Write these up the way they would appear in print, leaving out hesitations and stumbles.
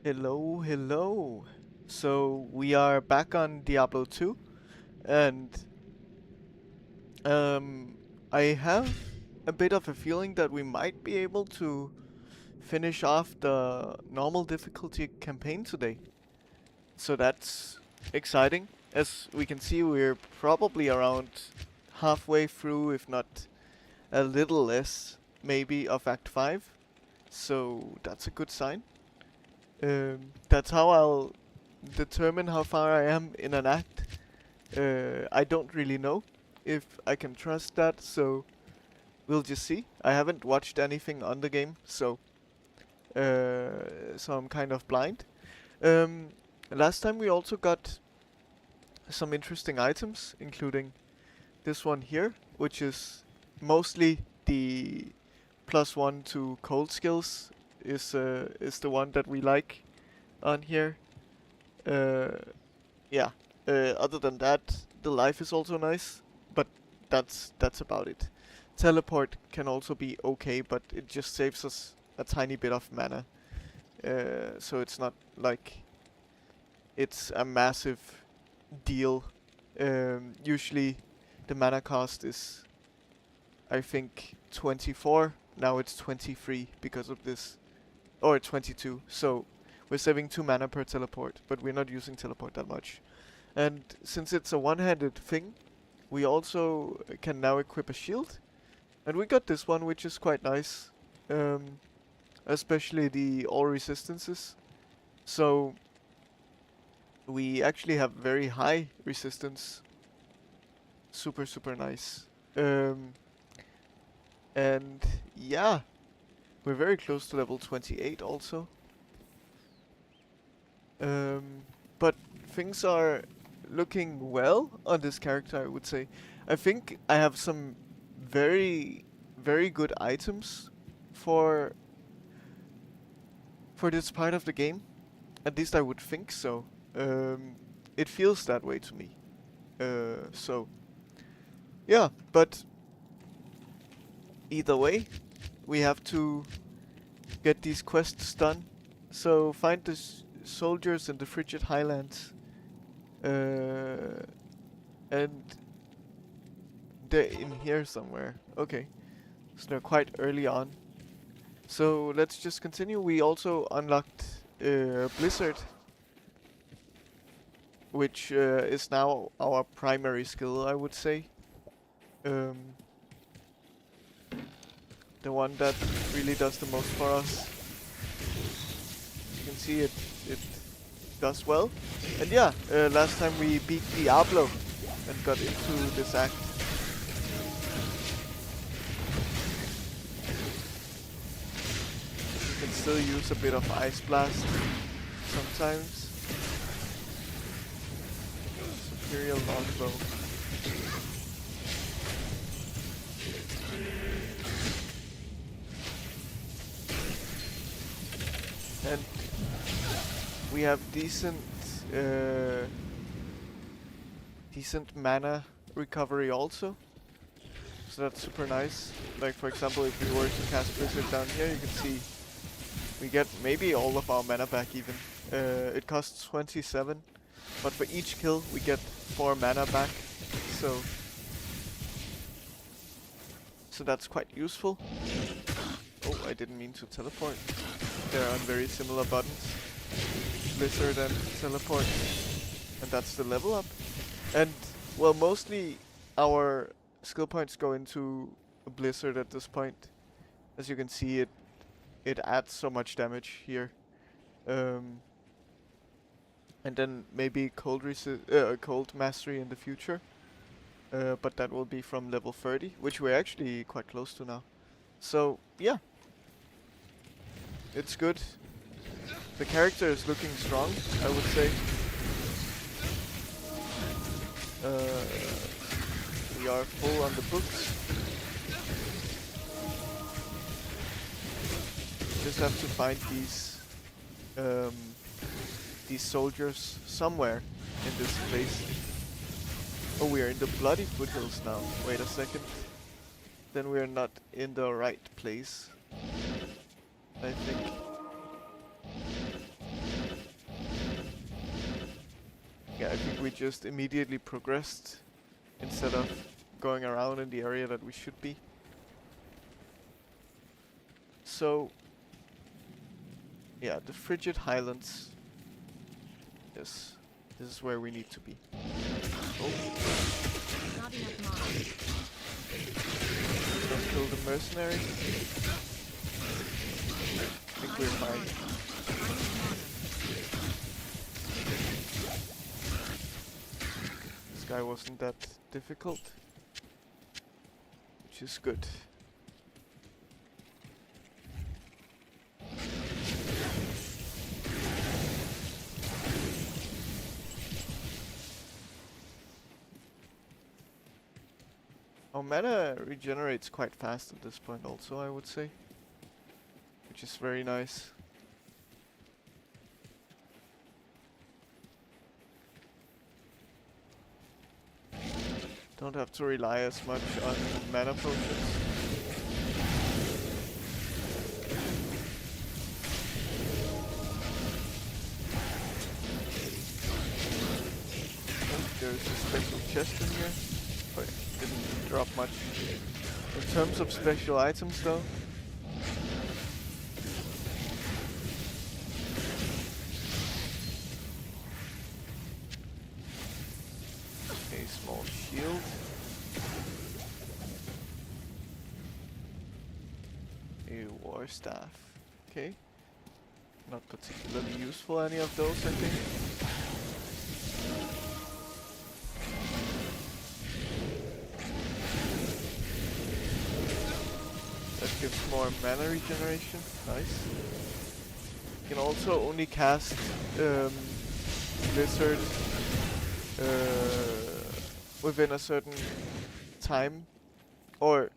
Hello, hello. So we are back on Diablo 2 and um I have a bit of a feeling that we might be able to finish off the normal difficulty campaign today. So that's exciting. As we can see, we're probably around halfway through, if not a little less, maybe, of Act 5. So that's a good sign. That's how I'll determine how far I am in an act. I don't really know if I can trust that, so we'll just see. I haven't watched anything on the game, so I'm kind of blind. Um, Last time we also got some interesting items, including this one here, which is mostly the +1 to cold skills is the one that we like on here. Uh, yeah. Other than that, the life is also nice, but that's about it. Teleport can also be okay, but it just saves us a tiny bit of mana. So it's not like it's a massive deal. Usually the mana cost is, I think, 24. Now it's 23 because of this, or 22. So we're saving 2 mana per teleport, but we're not using teleport that much. And since it's a one-handed thing, we also can now equip a shield. And we got this one, which is quite nice. Um, Especially the all resistances. So we actually have very high resistance. Super, super nice. Um, and yeah, we're very close to level 28 also. Um, but things are looking well on this character, I would say. I think I have some very, very good items for for this part of the game. At least I would think so. It feels that way to me. So yeah, but either way, we have to get these quests done. So find the soldiers in the frigid highlands, uh, and they're in here somewhere. Okay, so they're quite early on. So let's just continue. We also unlocked Blizzard, which is now our primary skill, I would say. Um, the one that really does the most for us. You can see it does well. And yeah, last time we beat Diablo and got into this act. You can still use a bit of Ice Blast sometimes. Imperial longbow. And we have uh, decent mana recovery also. So that's super nice. Like for example, if we were to cast Blizzard down here, you can see we get maybe all of our mana back even. It costs 27, but for each kill we get 4 mana back. So that's quite useful. Oh, I didn't mean to teleport. They're on very similar buttons. Blizzard and teleport. And that's the level up. And, well, mostly our skill points go into a Blizzard at this point. As you can see, it adds so much damage here. And then maybe cold mastery in the future. But that will be from level 30, which we're actually quite close to now. So, yeah. It's good. The character is looking strong, I would say. We are full on the books. Just have to find these soldiers somewhere in this place. Oh, we are in the bloody foothills now. Wait a second. Then we are not in the right place, I think. Yeah, I think we just immediately progressed instead of going around in the area that we should be. So, yeah, the Frigid Highlands. Yes, this is where we need to be. Oh. Not enough mana. Don't kill the mercenary. I think we're fine. This guy wasn't that difficult, which is good. Our mana regenerates quite fast at this point also, I would say. Which is very nice. Don't have to rely as much on mana potions. Oh, there's a special chest in here. But it didn't drop much. In terms of special items though, a small shield. A war staff. Okay. Not particularly useful, any of those, I think. That gives more mana regeneration. Nice. You can also only cast Blizzard within a certain time, or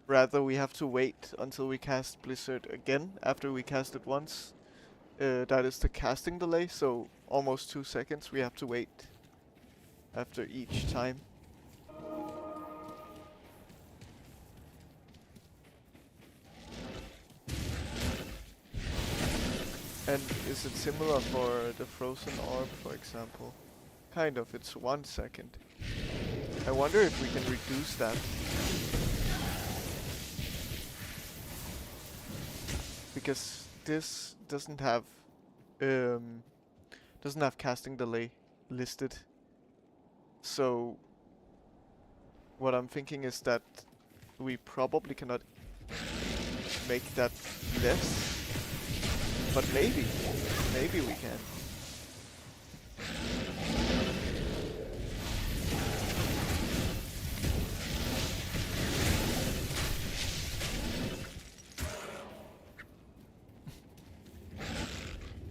rather we have to wait until we cast Blizzard again after we cast it once. That is the casting delay, so almost 2 seconds we have to wait after each time. And is it similar for the Frozen Orb, for example? Kind of, it's 1 second. I wonder if we can reduce that. Because this doesn't have casting delay listed. So what I'm thinking is that we probably cannot make that less. But maybe we can.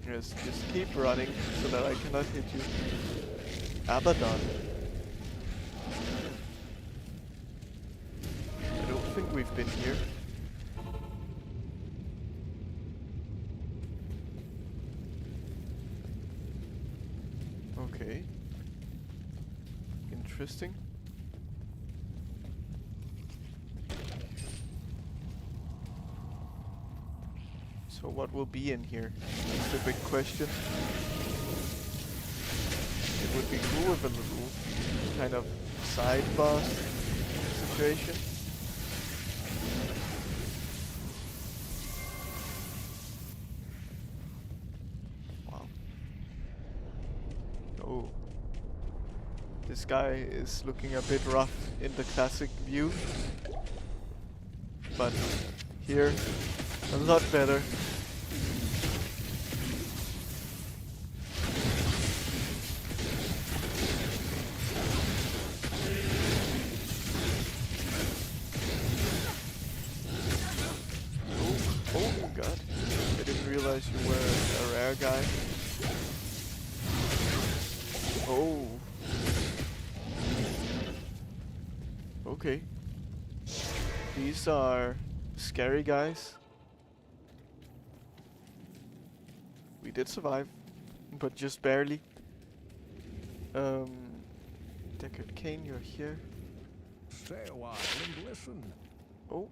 Yes, just keep running so that I cannot hit you. Abaddon. I don't think we've been here. Okay. Interesting. So what will be in here? That's the big question. It would be cool with a little kind of side boss situation. Wow. Oh. This guy is looking a bit rough in the classic view. But here, a lot better. Oh god. I didn't realize you were a rare guy. Oh. Okay. These are scary guys. We did survive, but just barely. Deckard Kane, you're here. Stay a while and listen. Oh,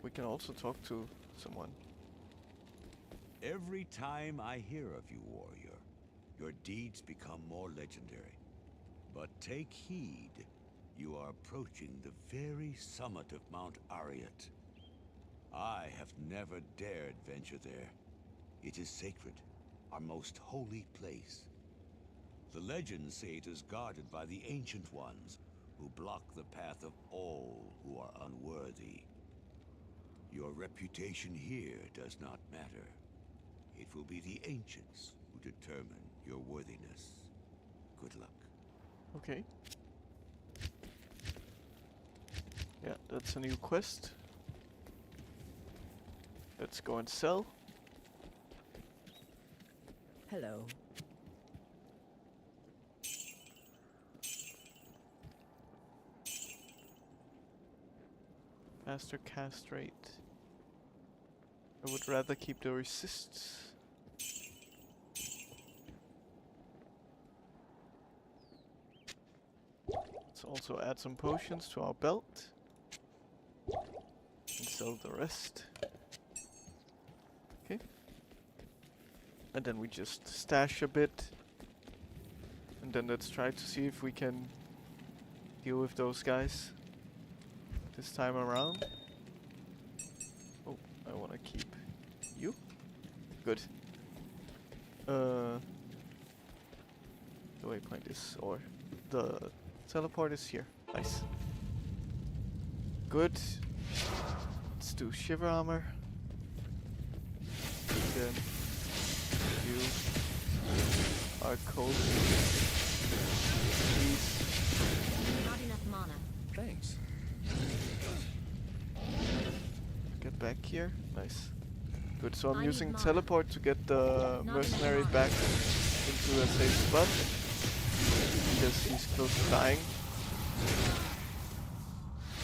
we can also talk to someone. Every time I hear of you, warrior, your your deeds become more legendary. But take heed. You are approaching the very summit of Mount Ariat. I have never dared venture there. It is sacred, our most holy place. The legends say it is guarded by the Ancient Ones, who block the path of all who are unworthy. Your reputation here does not matter. It will be the Ancients who determine your worthiness. Good luck. Okay. Yeah, that's a new quest. Let's go and sell. Hello. Faster cast rate. I would rather keep the resists. Let's also add some potions to our belt. And sell the rest. Okay. And then we just stash a bit. And then let's try to see if we can deal with those guys this time around. Oh, I want to keep you. Good. The waypoint is, or the teleport is here. Nice. Good. Let's do shiver armor. And then you are cold. Please. Not enough mana. Thanks. Get back here. Nice. Good, so I'm I need using mana. teleport to get the Not mercenary enough back into a safe spot. Because he's close to dying.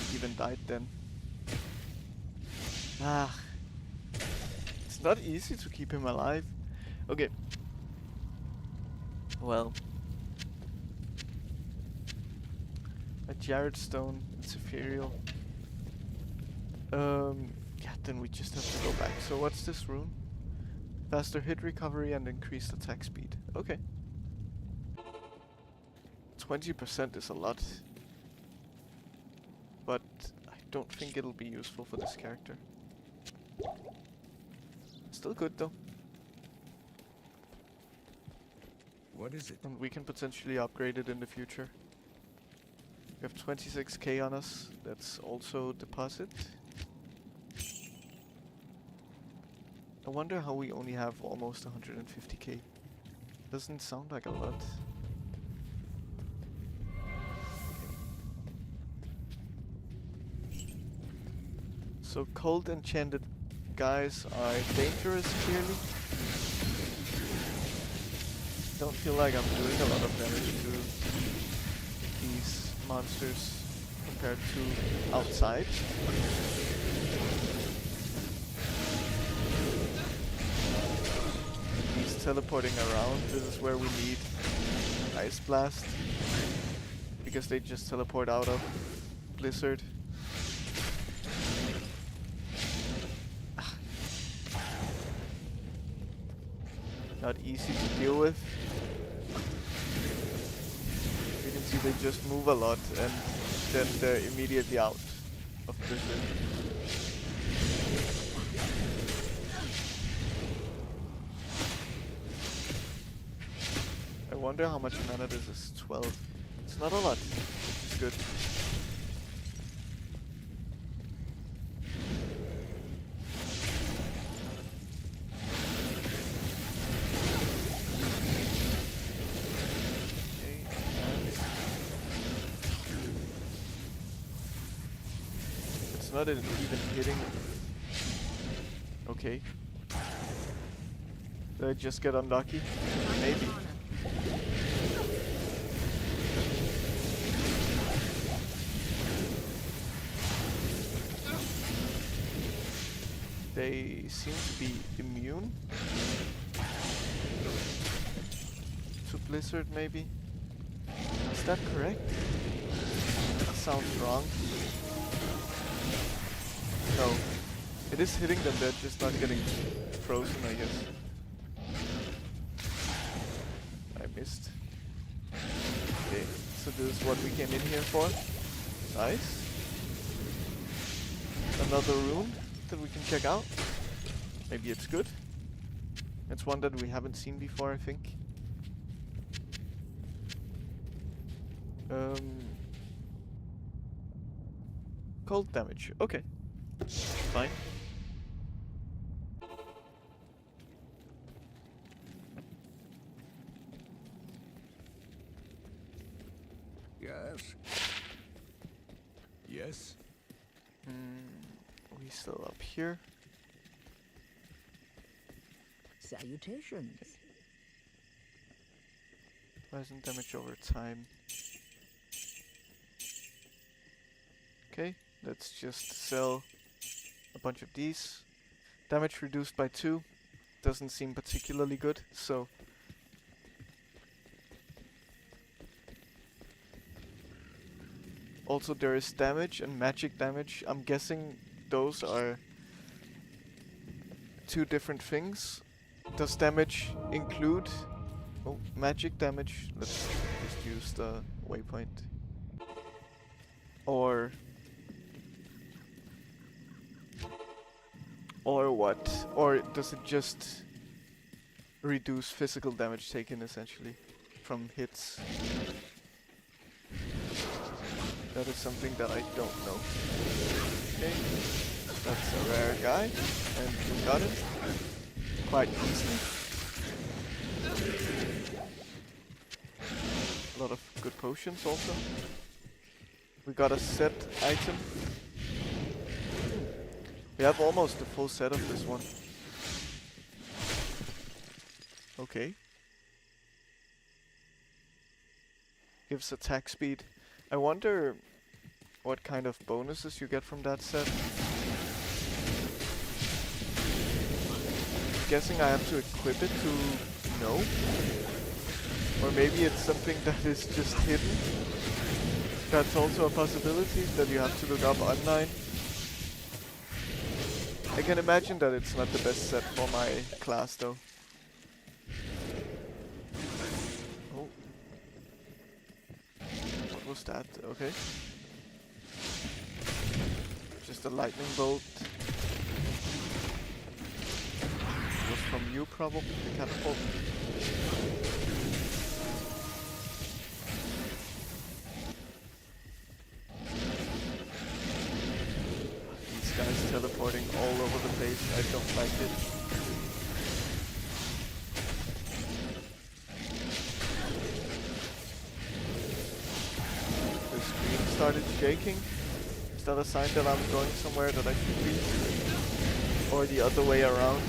He even died then. Ah. It's not easy to keep him alive. Okay. Well. A Jared Stone. It's ethereal. Yeah, then we just have to go back. So what's this rune? Faster hit recovery and increased attack speed. Okay. 20% is a lot. But I don't think it'll be useful for this character. Still good though. What is it? And we can potentially upgrade it in the future. We have 26k on us. That's also deposit. I wonder how we only have almost 150k. Doesn't sound like a lot. So cold enchanted guys are dangerous, clearly. Don't feel like I'm doing a lot of damage to these monsters compared to outside. He's teleporting around. This is where we need Ice Blast, because they just teleport out of Blizzard. Not easy to deal with. You can see they just move a lot and then they're immediately out of Blizzard. I wonder how much mana this is. 12. It's not a lot, which is good. Not even hitting. Okay. Did I just get unlucky? Maybe. They seem to be immune to Blizzard, maybe. Is that correct? That sounds wrong. No, it is hitting them, they're just not getting frozen, I guess. missed. Okay, so this is what we came in here for. Nice. Another room that we can check out. Maybe it's good. It's one that we haven't seen before, I think. Cold damage. Okay. Fine. Yes. Yes? We still up here. Salutations. Pleasant damage over time. Okay, let's just sell a bunch of these. Damage reduced by 2. Doesn't seem particularly good, so... Also there is damage and magic damage. I'm guessing those are 2 different things. Does damage include... Oh, magic damage. Let's just use the waypoint. Or what? Or does it just reduce physical damage taken essentially from hits? That is something that I don't know. Okay, that's a rare guy, and we got him quite easily. A lot of good potions also. We got a set item. We have almost the full set of this one. Okay. Gives attack speed. I wonder what kind of bonuses you get from that set. Guessing I have to equip it to know. Or maybe it's something that is just hidden. That's also a possibility that you have to look up online. I can imagine that it's not the best set for my class though. Oh. What was that? Okay. Just a lightning bolt. It was from you probably, the catapult. Guys teleporting all over the place. I don't like it. The screen started shaking. Is that a sign that I'm going somewhere that I should be? Or the other way around?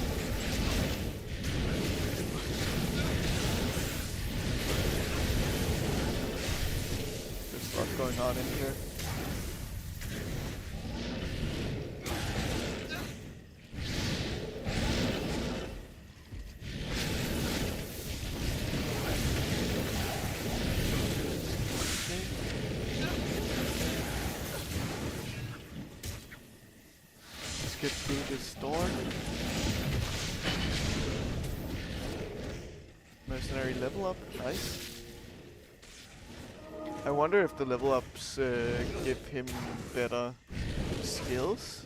There's a lot going on in here. Get through this door. Mercenary level up, nice. I wonder if the level ups give him better skills.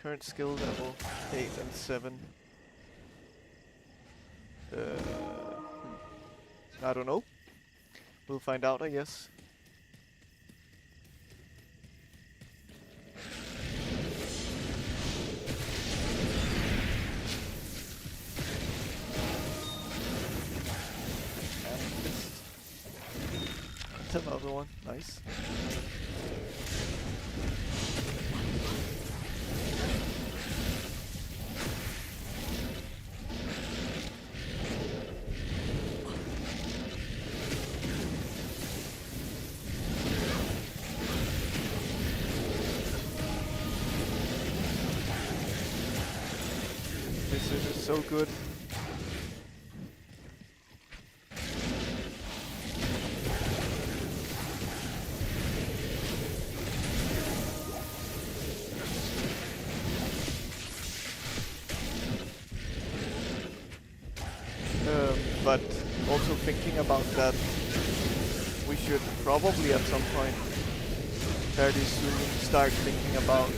Current skill level 8 and 7. I don't know. We'll find out, I guess. Another one, nice. This is just so good. but also thinking about that, we should probably at some point fairly soon start thinking about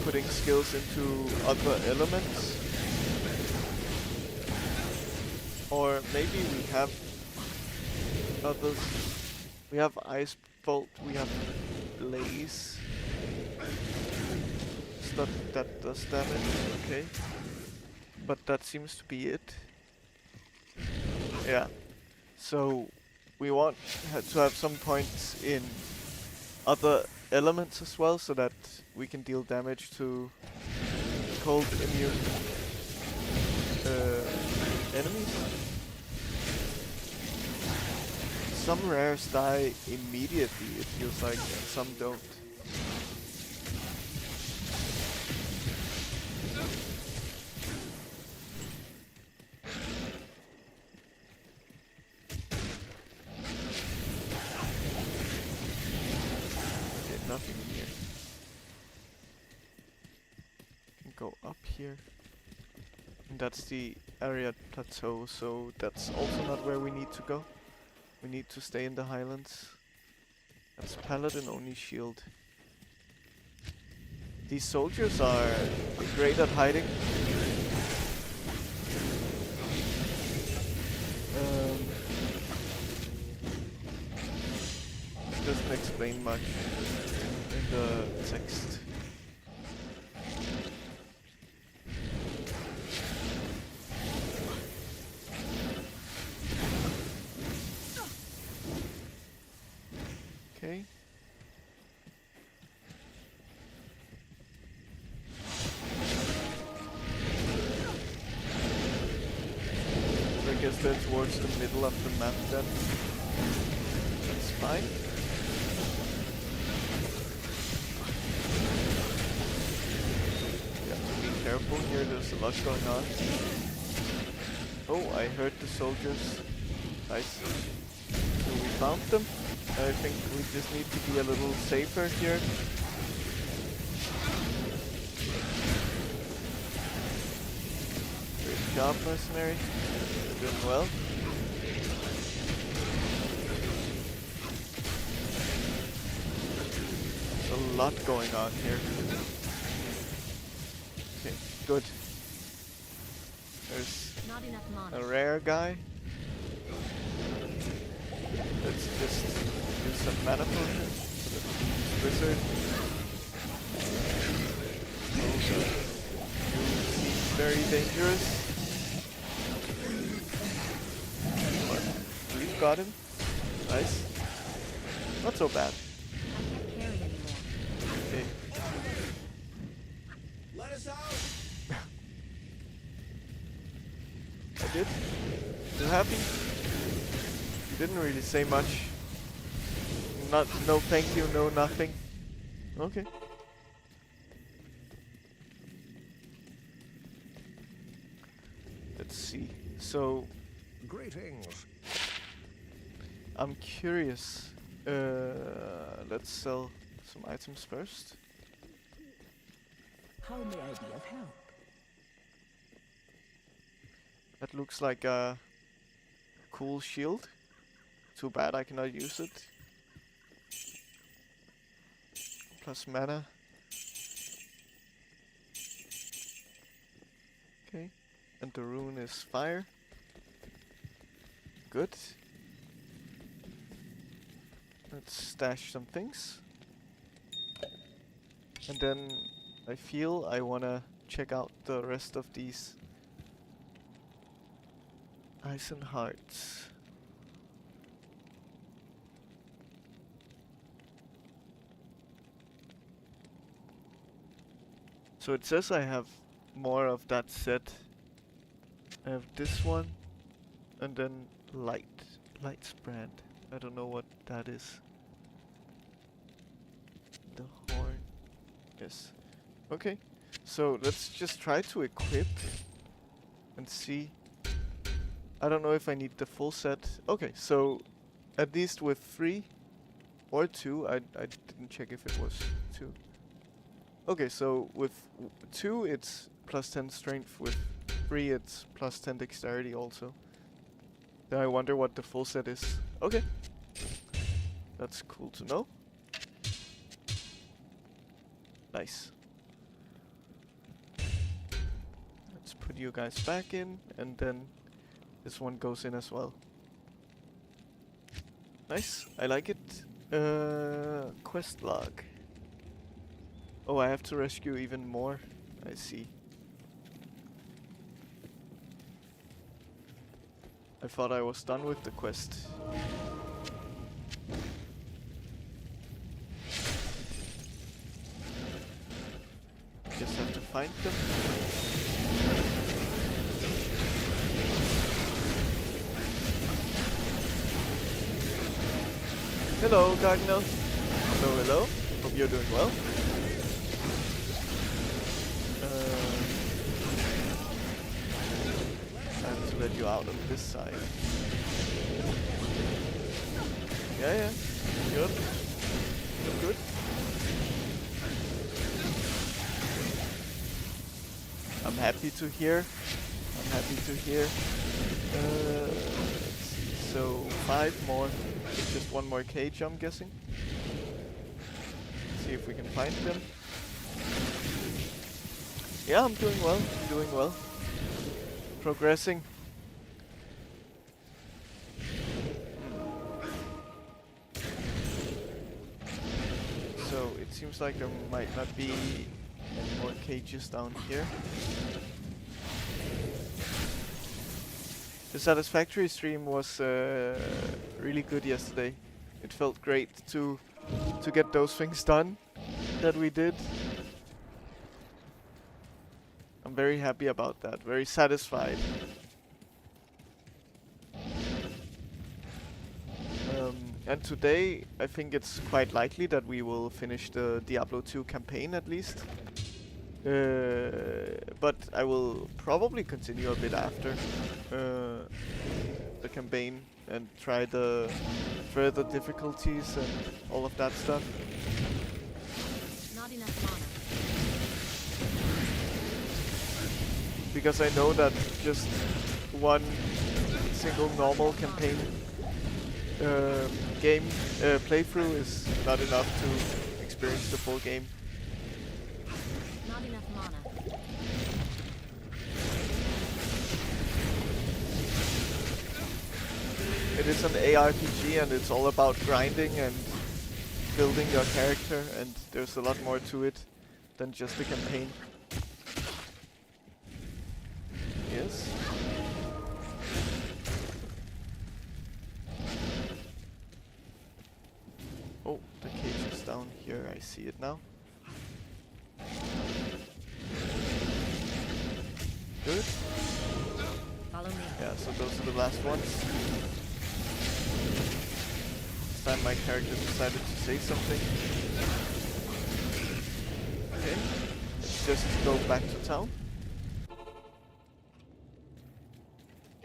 putting skills into other elements. Or maybe we have others. We have Ice Bolt, we have Blaze. Stuff that does damage, okay. But that seems to be it. Yeah. So we want to have some points in other elements as well, so that we can deal damage to cold immune enemies. Some rares die immediately, it feels like, and some don't. Okay, nothing in here. Can go up here. And that's the area plateau, so that's also not where we need to go. We need to stay in the highlands. That's paladin only shield. These soldiers are great at hiding. It doesn't explain much in the text. Okay. So I guess they're towards the middle of the map then. That's fine. You have to be careful here, there's a lot going on. Oh, I heard the soldiers. Nice. So we found them. I think we just need to be a little safer here. Great job, mercenary. You're doing well. There's a lot going on here. Okay, good. There's Not enough mana. a rare guy. Let's just use some mana potion for the wizard. Also, you seem very dangerous. But we've got him. Nice. Not so bad. I can't carry anymore. Okay. Let us out! I did. You happy? You didn't really say much. No thank you, no nothing. Okay. Let's see. So, Greetings. I'm curious. Let's sell some items first. How may I be of help? That looks like a cool shield. Too bad I cannot use it. Plus mana. Okay. And the rune is fire. Good. Let's stash some things. And then I feel I wanna check out the rest of these ice and hearts. So it says I have more of that set. I have this one, and then Light's brand. I don't know what that is. The horn. Yes. Okay. So let's just try to equip and see. I don't know if I need the full set. Okay, so at least with 3 or 2, I didn't check if it was 2. Okay, so with 2 it's plus 10 strength. With 3 it's plus 10 dexterity also. Then I wonder what the full set is. Okay. That's cool to know. Nice. Let's put you guys back in, and then this one goes in as well. Nice, I like it. Quest log. Oh, I have to rescue even more. I see. I thought I was done with the quest. Just have to find them. Hello, Cardinal. Hello, hello. Hope you're doing well. I have to let you out on this side. Yeah. Good. Good. I'm happy to hear. Let's see. So 5 more. Just one more cage, I'm guessing. See if we can find them. Yeah, I'm doing well. Progressing. So it seems like there might not be any more cages down here. The Satisfactory stream was really good yesterday. It felt great to get those things done that we did. I'm very happy about that. Very satisfied. And today, I think it's quite likely that we will finish the Diablo 2 campaign at least. But I will probably continue a bit after the campaign and try the further difficulties and all of that stuff. Not enough mana. Because I know that just one single normal campaign game playthrough is not enough to experience the full game. Not enough mana. It is an ARPG and it's all about grinding and building your character, and there's a lot more to it than just the campaign. Yes. Oh, the cage is down here, I see it now. Good. Follow me. Yeah, so those are the last ones. This time my character decided to say something. Okay, let's just go back to town.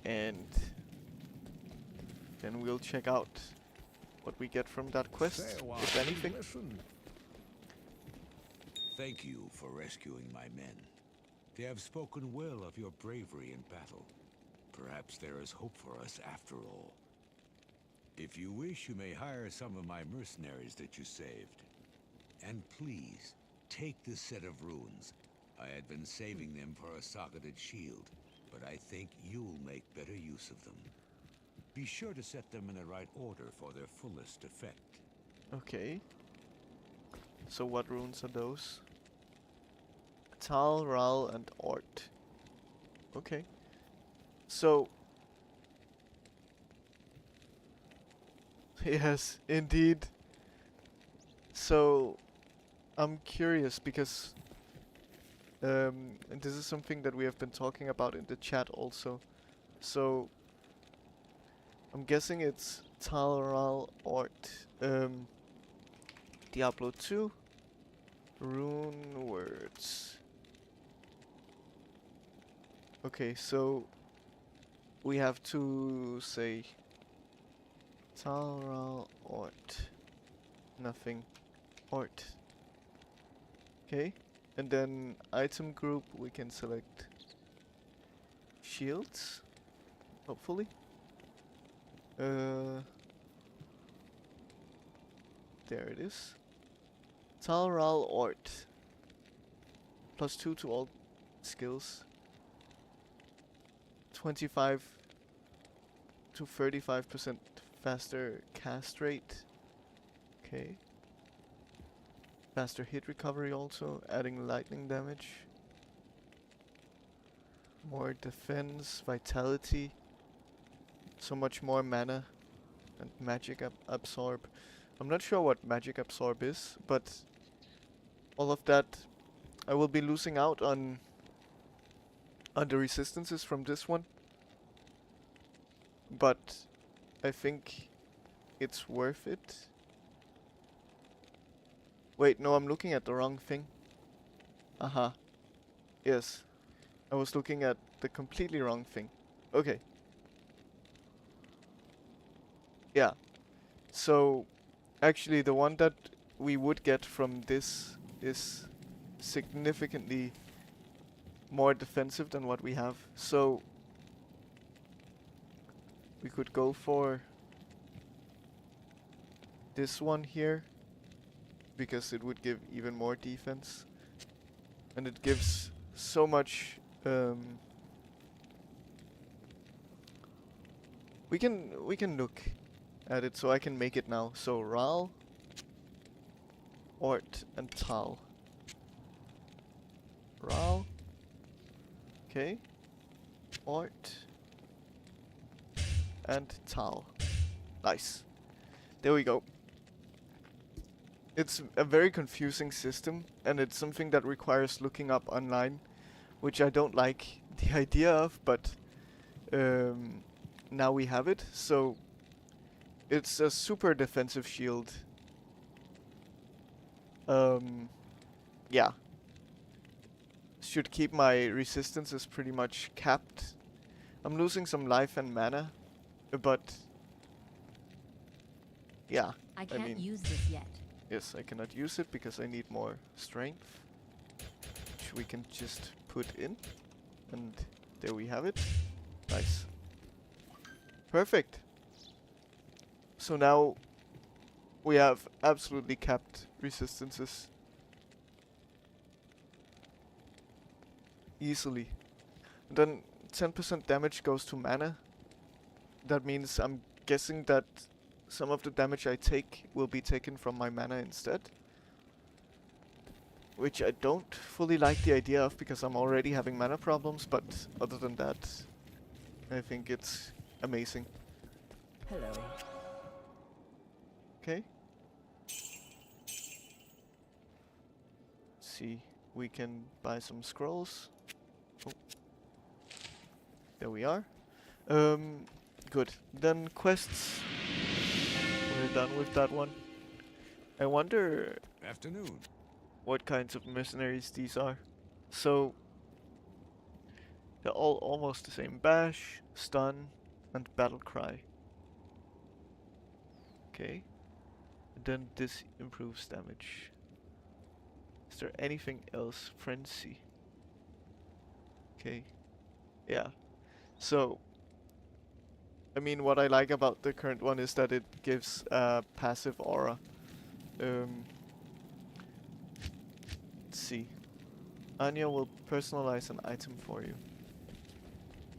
And then we'll check out what we get from that quest, Farewell, if anything. listen. Thank you for rescuing my men. They have spoken well of your bravery in battle. Perhaps there is hope for us after all. If you wish, you may hire some of my mercenaries that you saved. And please, take this set of runes. I had been saving them for a socketed shield, but I think you'll make better use of them. Be sure to set them in the right order for their fullest effect. Okay. So what runes are those? Tal, Ral, and Ort. Okay. So... yes, indeed. So... I'm curious because... and this is something that we have been talking about in the chat also. So... I'm guessing it's Tal, Ral, Ort. Diablo 2. Rune words. Okay, so we have to say Tal, Ral, Ort. Nothing. Ort. Okay. And then item group, we can select shields, hopefully. There it is. Talral Ort. +2 to all skills. 25 to 35% faster cast rate. Okay. Faster hit recovery also, adding lightning damage. More defense, vitality. So much more mana. And magic absorb. I'm not sure what magic absorb is, but all of that I will be losing out on the resistances from this one. But I think it's worth it. Wait, no, I'm looking at the wrong thing. Aha. Yes. I was looking at the completely wrong thing. Okay. Yeah. So, actually the one that we would get from this is significantly more defensive than what we have. So, we could go for this one here, because it would give even more defense. And it gives so much... we can look at it, so I can make it now. So Ral, Ort, and Tal. Ral. Okay. Ort. And Tal. Nice. There we go. It's a very confusing system, and it's something that requires looking up online, which I don't like the idea of, but now we have it. So it's a super defensive shield. Yeah. Should keep my resistances pretty much capped. I'm losing some life and mana, but yeah. I can't mean, use this yet. yes, I cannot use it because I need more strength, which we can just put in. And there we have it. Nice. Perfect. So now we have absolutely capped resistances. Easily. And then 10% damage goes to mana. That means I'm guessing that some of the damage I take will be taken from my mana instead. Which I don't fully like the idea of because I'm already having mana problems, but other than that, I think it's amazing. Hello. Okay. See, we can buy some scrolls. Oh. There we are. Good. Then quests. We're done with that one. I wonder Afternoon. what kinds of mercenaries these are. So, they're all almost the same. Bash, stun, and battle cry. Okay. And then this improves damage. Is there anything else? Frenzy. Okay. Yeah. So, I mean, what I like about the current one is that it gives a passive aura. Let's see. Anya will personalize an item for you.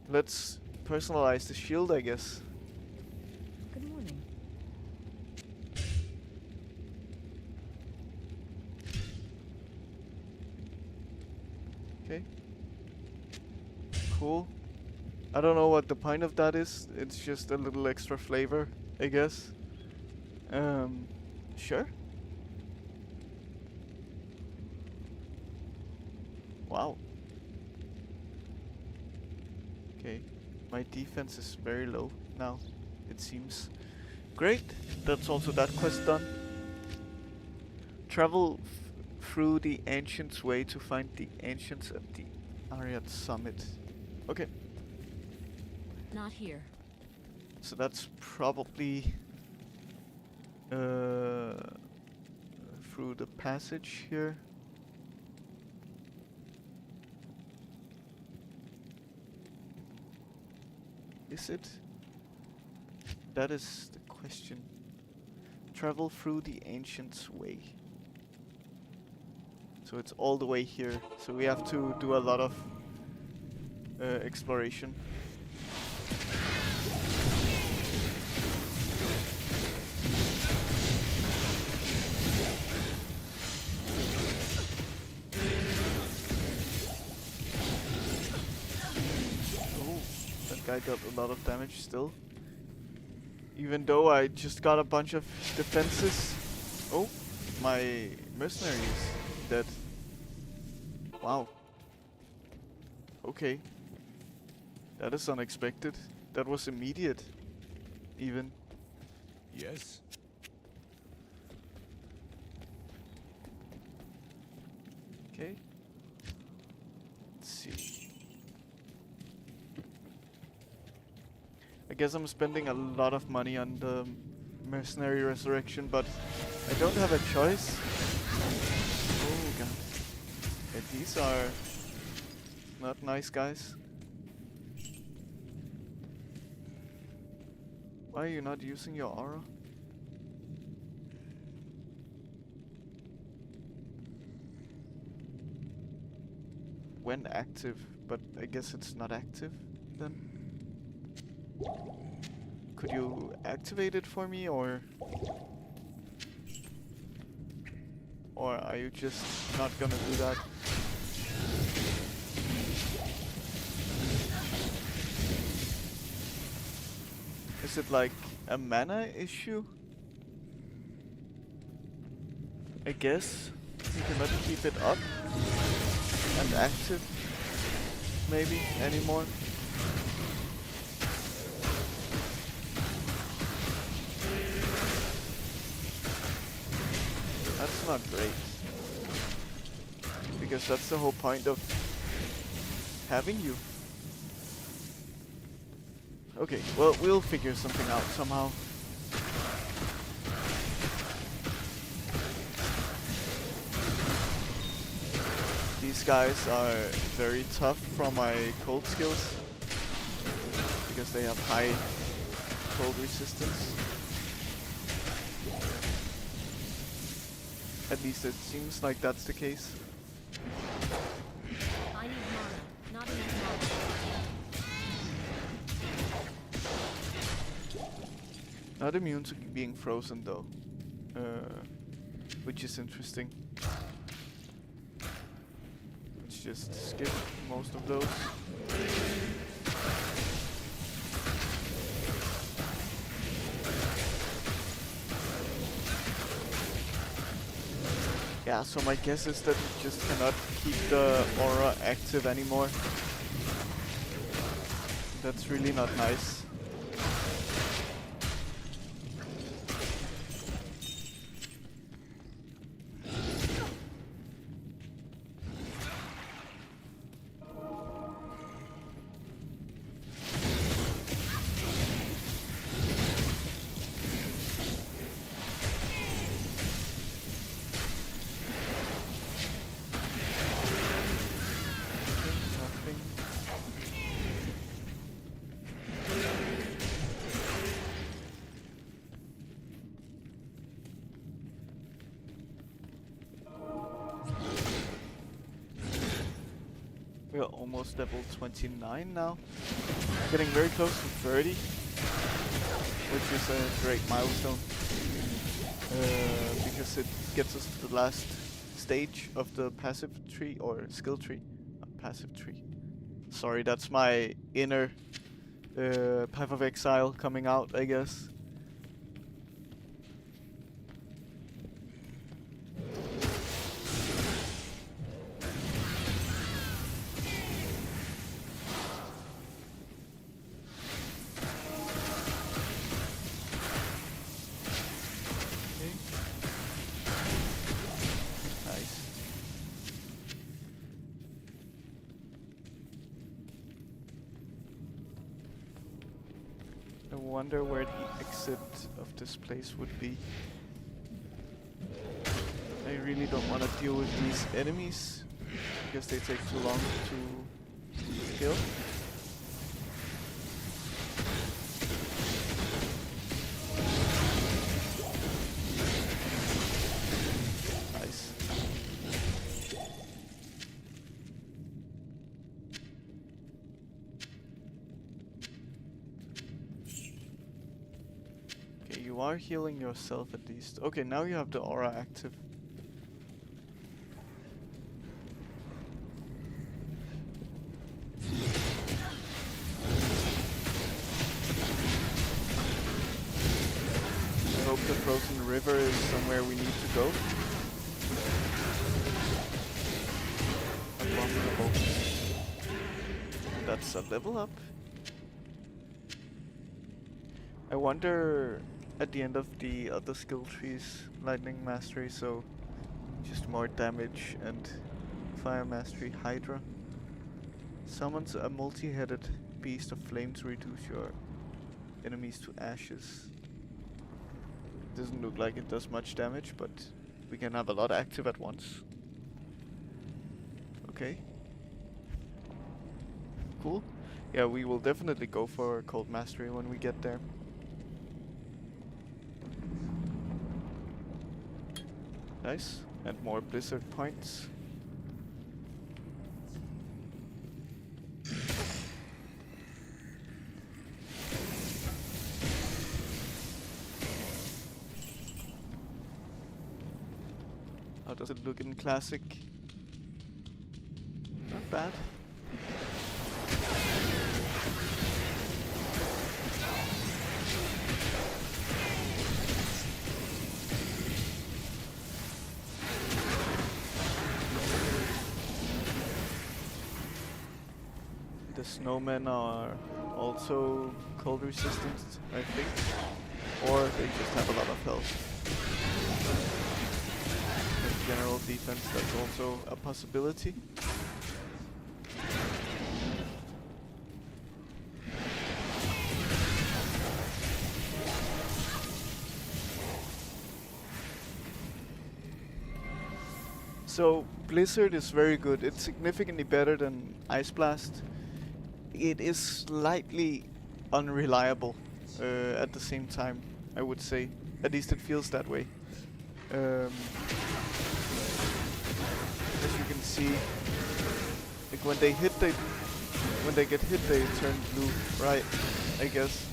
Let's personalize the shield, I guess. Good morning. Okay. Cool. I don't know what the point of that is. It's just a little extra flavor, I guess. Sure. Wow. Okay. My defense is very low now, it seems. Great. That's also that quest done. Travel through the Ancients' Way to find the Ancients at the Ariad Summit. Okay. Not here. So that's probably through the passage here. Is it? That is the question. Travel through the Ancient's Way. So it's all the way here. So we have to do a lot of exploration. Oh, that guy got a lot of damage still. Even though I just got a bunch of defenses. Oh, my mercenary is dead. Wow. Okay. That is unexpected. That was immediate. Even. Yes? Okay. Let's see. I guess I'm spending a lot of money on the mercenary resurrection, but I don't have a choice. Oh god. Yeah, these are not nice guys. Why are you not using your aura? When active, but I guess it's not active then. Could you activate it for me, or are you just not gonna do that? Is it like a mana issue? I guess you cannot keep it up and active maybe anymore. That's not great. Because that's the whole point of having you. Okay, well, we'll figure something out somehow. These guys are very tough from my cold skills. Because they have high cold resistance. At least it seems like that's the case. I need mana, not enough mana. Not immune to being frozen though. Which is interesting. Let's just skip most of those. Yeah, so my guess is that you just cannot keep the aura active anymore. That's really not nice. We are almost level 29 now. Getting very close to 30. Which is a great milestone. Because it gets us to the last stage of the passive tree, or skill tree. Not passive tree. Sorry, that's my inner Path of Exile coming out, I guess. I wonder where the exit of this place would be. I really don't want to deal with these enemies because they take too long to kill. You are healing yourself at least. Okay, now you have the aura active. I hope the frozen river is somewhere we need to go. Abominable. That's a level up. I wonder at the end of the other skill trees, lightning mastery, so just more damage, and fire mastery, hydra. Summons a multi-headed beast of flame to reduce your enemies to ashes. Doesn't look like it does much damage, but we can have a lot active at once. Okay. Cool. Yeah, we will definitely go for cold mastery when we get there. Nice. And more blizzard points. How does it look in classic? Not bad. The snowmen are also cold resistant, I think. Or they just have a lot of health. With general defense, that's also a possibility. So, Blizzard is very good. It's significantly better than Ice Blast. It is slightly unreliable at the same time, I would say. At least it feels that way. As you can see, like when they get hit, they turn blue, right? I guess.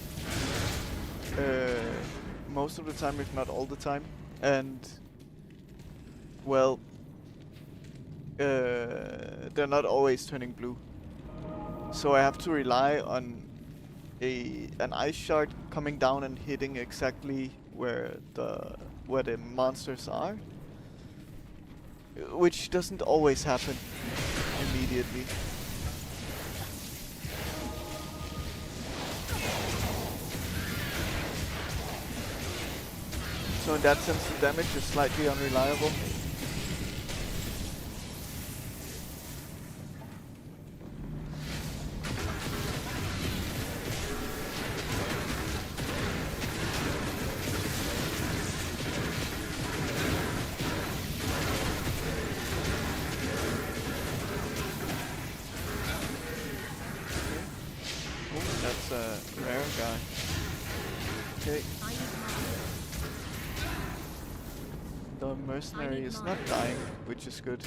Most of the time, if not all the time, and well, they're not always turning blue. So I have to rely on an ice shard coming down and hitting exactly where the monsters are, which doesn't always happen immediately. So in that sense, the damage is slightly unreliable. That's a rare guy. Okay. I need mine. The mercenary need is mine. not dying, which is good.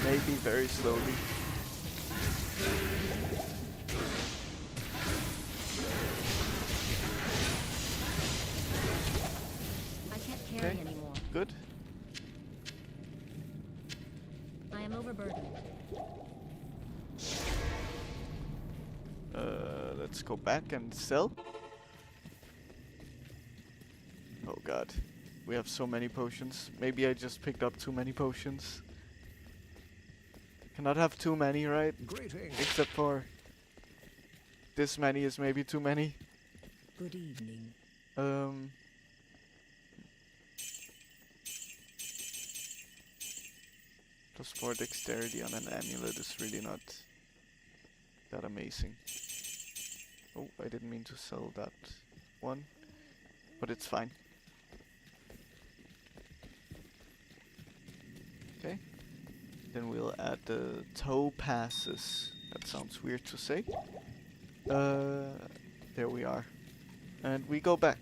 Maybe very slowly. I can't carry Okay. anymore. Good. I am overburdened. Let's go back and sell. Oh god. We have so many potions. Maybe I just picked up too many potions. Cannot have too many, right? Greetings. Except for this many is maybe too many. Good evening. Plus 4 dexterity on an amulet is really not that amazing. Oh, I didn't mean to sell that one, but it's fine. Okay, then we'll add the toe passes. That sounds weird to say. There we are. And we go back.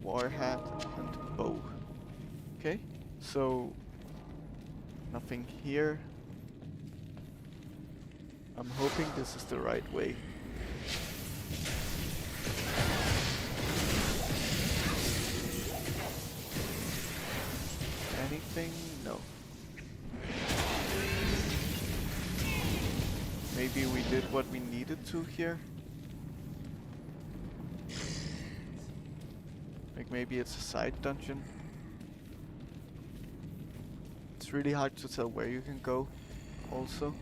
War hat and bow. Okay, so nothing here. I'm hoping this is the right way. Anything? No. Maybe we did what we needed to here. Like maybe it's a side dungeon. It's really hard to tell where you can go also.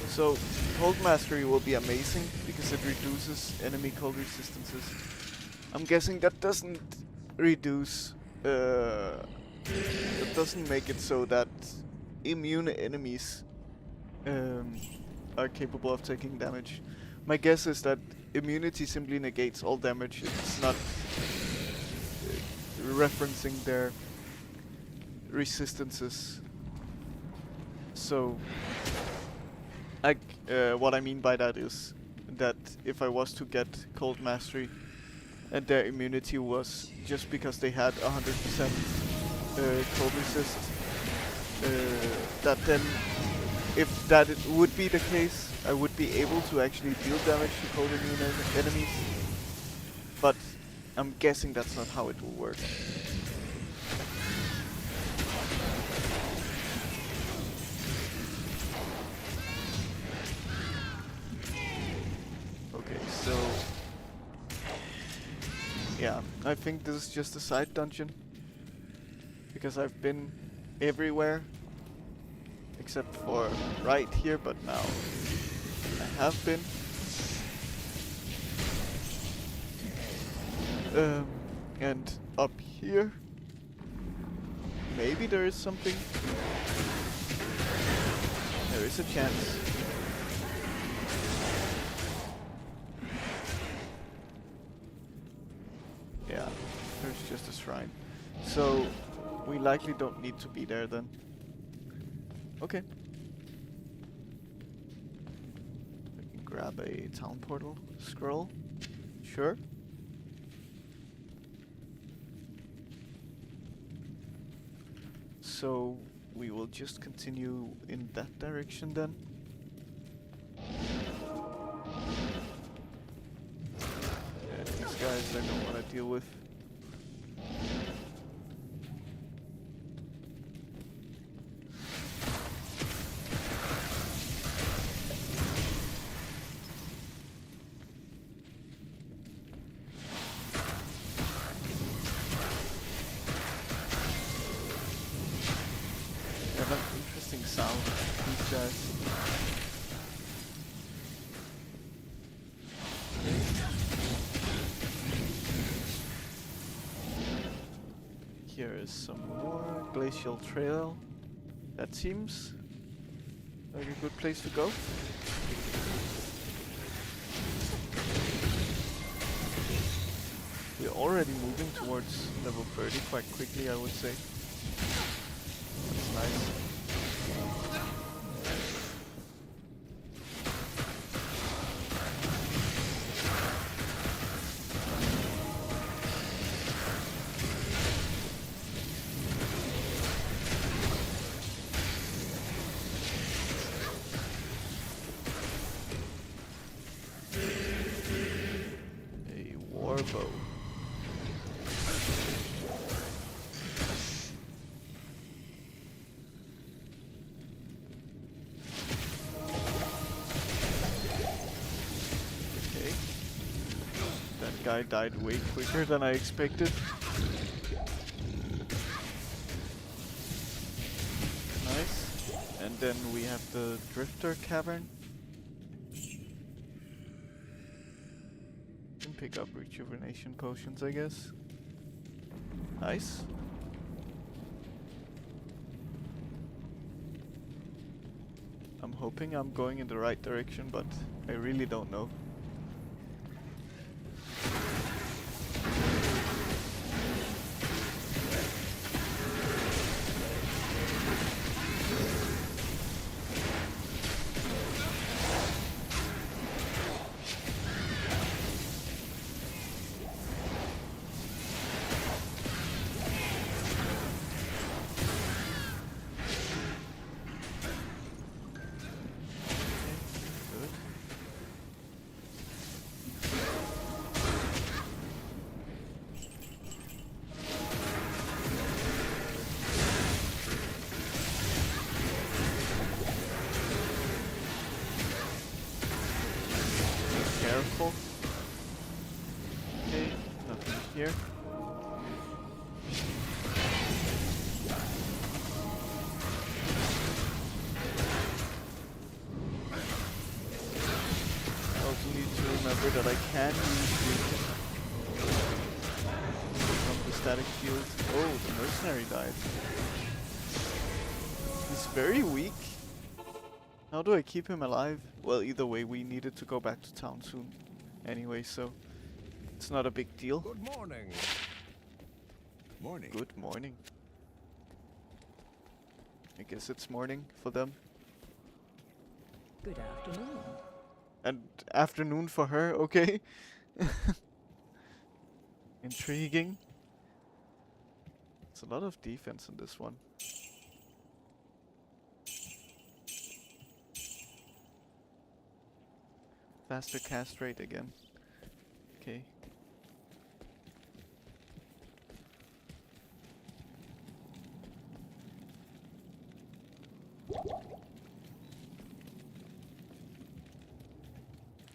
So, Cold Mastery will be amazing because it reduces enemy cold resistances. I'm guessing that doesn't reduce, that doesn't make it so that immune enemies are capable of taking damage. My guess is that immunity simply negates all damage. It's not referencing their resistances. So, what I mean by that is that if I was to get Cold Mastery and their immunity was just because they had 100% cold resist, that then, if that would be the case, I would be able to actually deal damage to cold immune enemies, but I'm guessing that's not how it will work. So, yeah, I think this is just a side dungeon, because I've been everywhere, except for right here, but now I have been. And up here, maybe there is something. There is a chance. Yeah, there's just a shrine. So, we likely don't need to be there then. Okay. We can grab a town portal scroll. Sure. So, we will just continue in that direction then. These guys I don't want to deal with. They have an interesting sound, these guys. Here is some more glacial trail. That seems like a good place to go. We're already moving towards level 30 quite quickly, I would say. That's nice. A warbow. Okay. That guy died way quicker than I expected. Nice. And then we have the Drifter Cavern. Can pick up rejuvenation potions, I guess. Nice. I'm hoping I'm going in the right direction, but I really don't know. careful. Okay, nothing here. I also need to remember that I can use the from the static shield. Oh, the mercenary died. He's very weak. How do I keep him alive? Well, either way, we needed to go back to town soon. Anyway, so it's not a big deal. Good morning. Morning. Good morning. I guess it's morning for them. Good afternoon. And afternoon for her, okay. Intriguing. It's a lot of defense in this one. Faster cast rate again. Okay.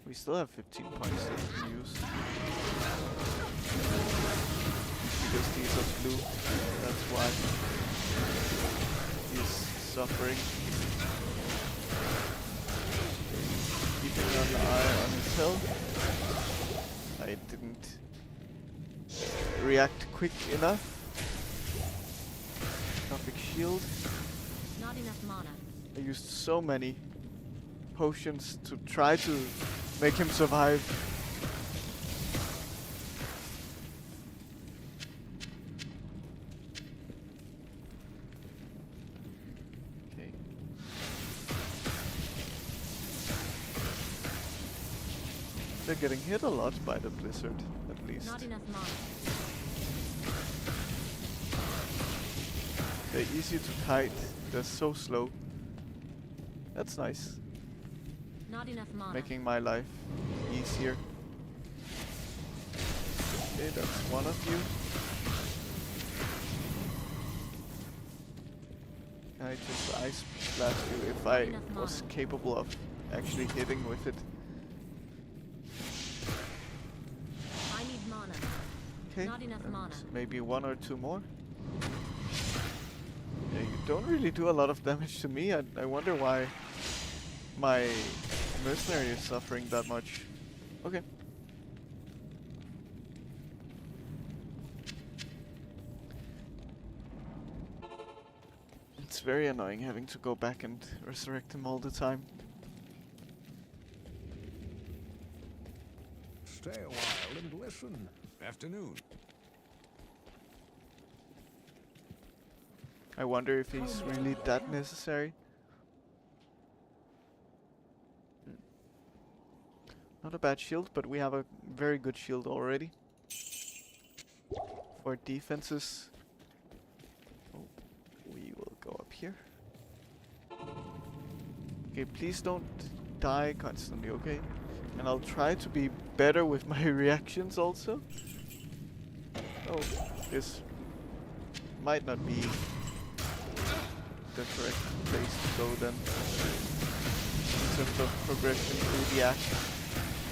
We still have 15 points that we can use. Because these are blue, that's why he's suffering. Keeping an eye on his health. I didn't react quick enough. Topic shield. Not enough mana. I used so many potions to try to make him survive. Okay. They're getting hit a lot by the blizzard, at least. Not enough mana. They're easy to kite. They're so slow. That's nice. Not enough mana. Making my life easier. Okay, that's one of you. Can I just ice blast you if I Enough was mana. capable of actually hitting with it? I need mana. Okay. Not enough and mana. maybe one or two more. Yeah, you don't really do a lot of damage to me. I wonder why my mercenary is suffering that much. Okay. It's very annoying having to go back and resurrect him all the time. Stay a while and listen. Afternoon. I wonder if he's really that necessary. Not a bad shield, but we have a very good shield already. For defenses. Oh, we will go up here. Okay, please don't die constantly, okay? And I'll try to be better with my reactions also. Oh, this might not be the correct place to go then. In terms of progression through the act.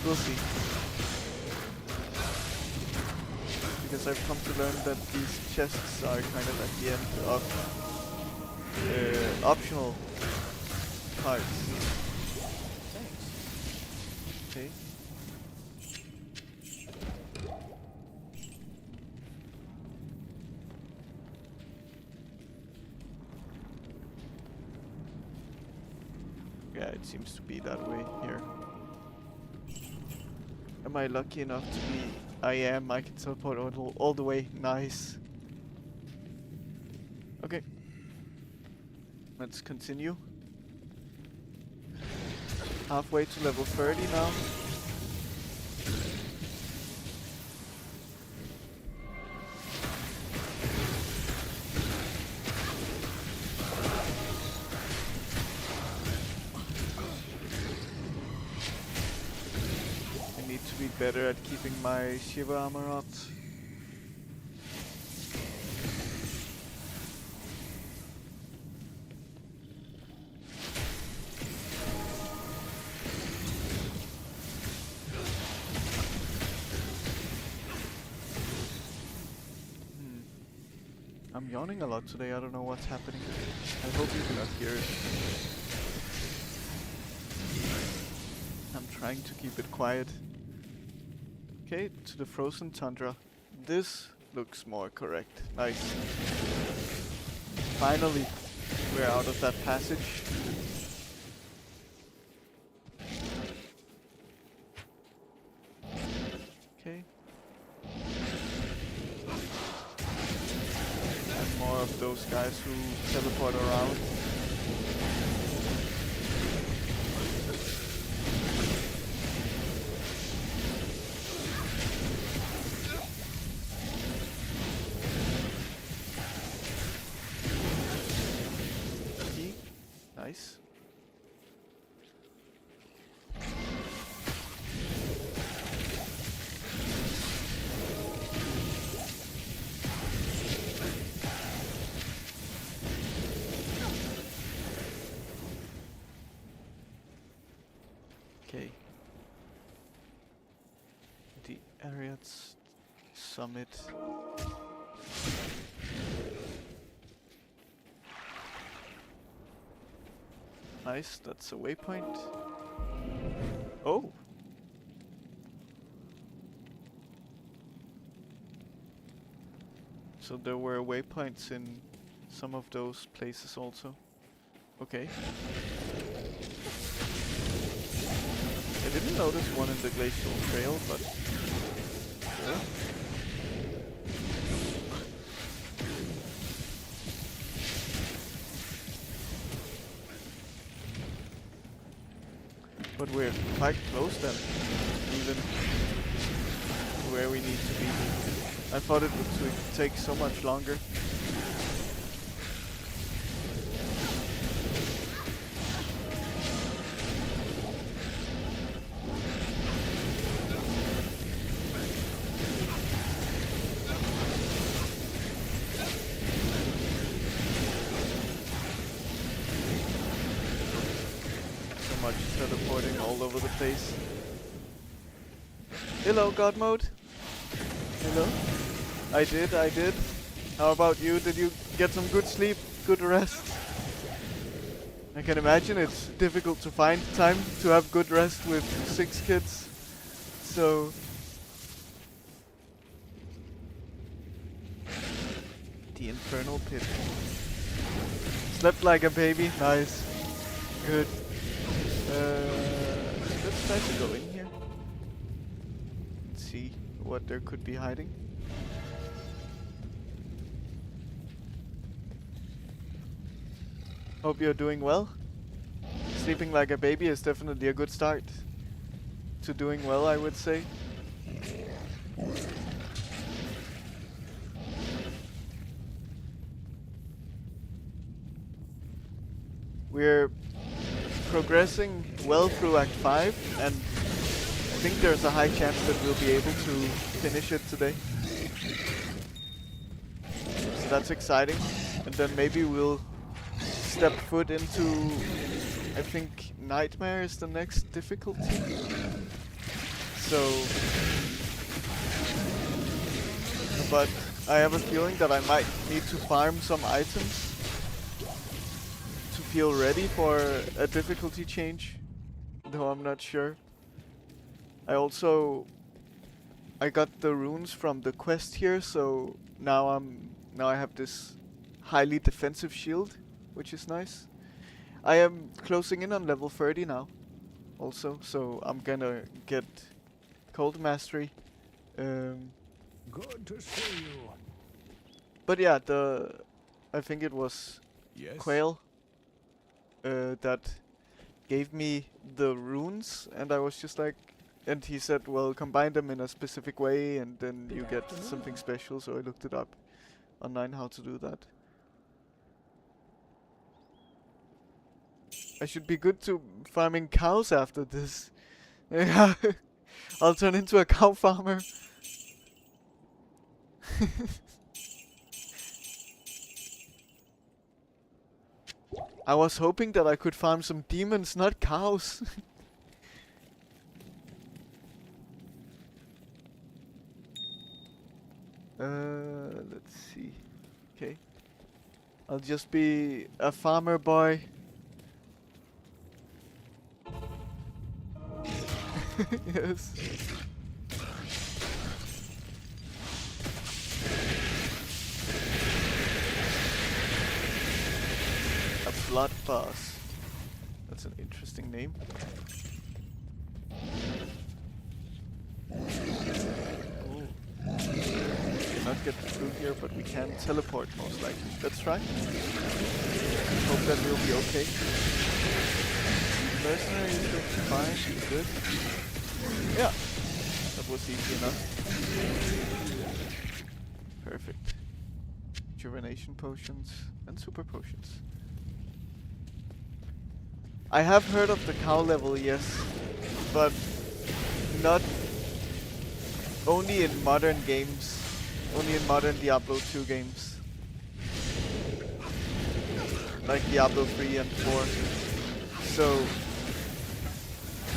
We'll see. Because I've come to learn that these chests are kind of at the end of optional parts. Okay. Yeah, it seems to be that way here. Am I lucky enough to be? I am. I can teleport all the way. Nice. Okay. Let's continue. Halfway to level 30 now. I need to be better at keeping my Shiva armor up. I'm yawning a lot today, I don't know what's happening. I hope you do not hear it. I'm trying to keep it quiet. Okay, to the frozen tundra. This looks more correct. Nice. Finally, we're out of that passage. Okay. And more of those guys who teleport around. Key. Nice. Okay. The Ariad's summit. Nice, that's a waypoint. Oh! So there were waypoints in some of those places also. Okay. I didn't notice one in the glacial trail, but sure. But we're quite close then, even to where we need to be. I thought it would take so much longer. Much teleporting all over the place. Hello, God mode. Hello. I did. How about you? Did you get some good sleep, good rest? I can imagine it's difficult to find time to have good rest with 6 kids. So the infernal pit. Slept like a baby. Nice. Good. Let's try to go in here and see what there could be hiding. Hope you're doing well. Sleeping like a baby is definitely a good start to doing well, I would say. We're progressing well through Act 5, and I think there's a high chance that we'll be able to finish it today. So that's exciting. And then maybe we'll step foot into, I think, Nightmare is the next difficulty. So, but I have a feeling that I might need to farm some items to feel ready for a difficulty change, though I'm not sure. I got the runes from the quest here, so now I have this highly defensive shield, which is nice. I am closing in on level 30 now, also, so I'm gonna get Cold Mastery. Good to see you. But yeah, I think it was Yes? Quail that gave me the runes, and I was just like, and he said, well, combine them in a specific way, and then you get something special. So I looked it up online how to do that. I should be good to farming cows after this. Yeah, I'll turn into a cow farmer. I was hoping that I could farm some demons, not cows. Let's see. Okay, I'll just be a farmer boy. Yes. A blood boss. That's an interesting name. Oh. Cannot get through here, but we can teleport most likely. Let's try. Hope that will be okay. Mercenary is doing fine, good. Yeah, that was easy enough. Perfect. Rejuvenation potions and super potions. I have heard of the cow level, yes, but not only in modern games, only in modern Diablo 2 games. Like Diablo 3 and 4. So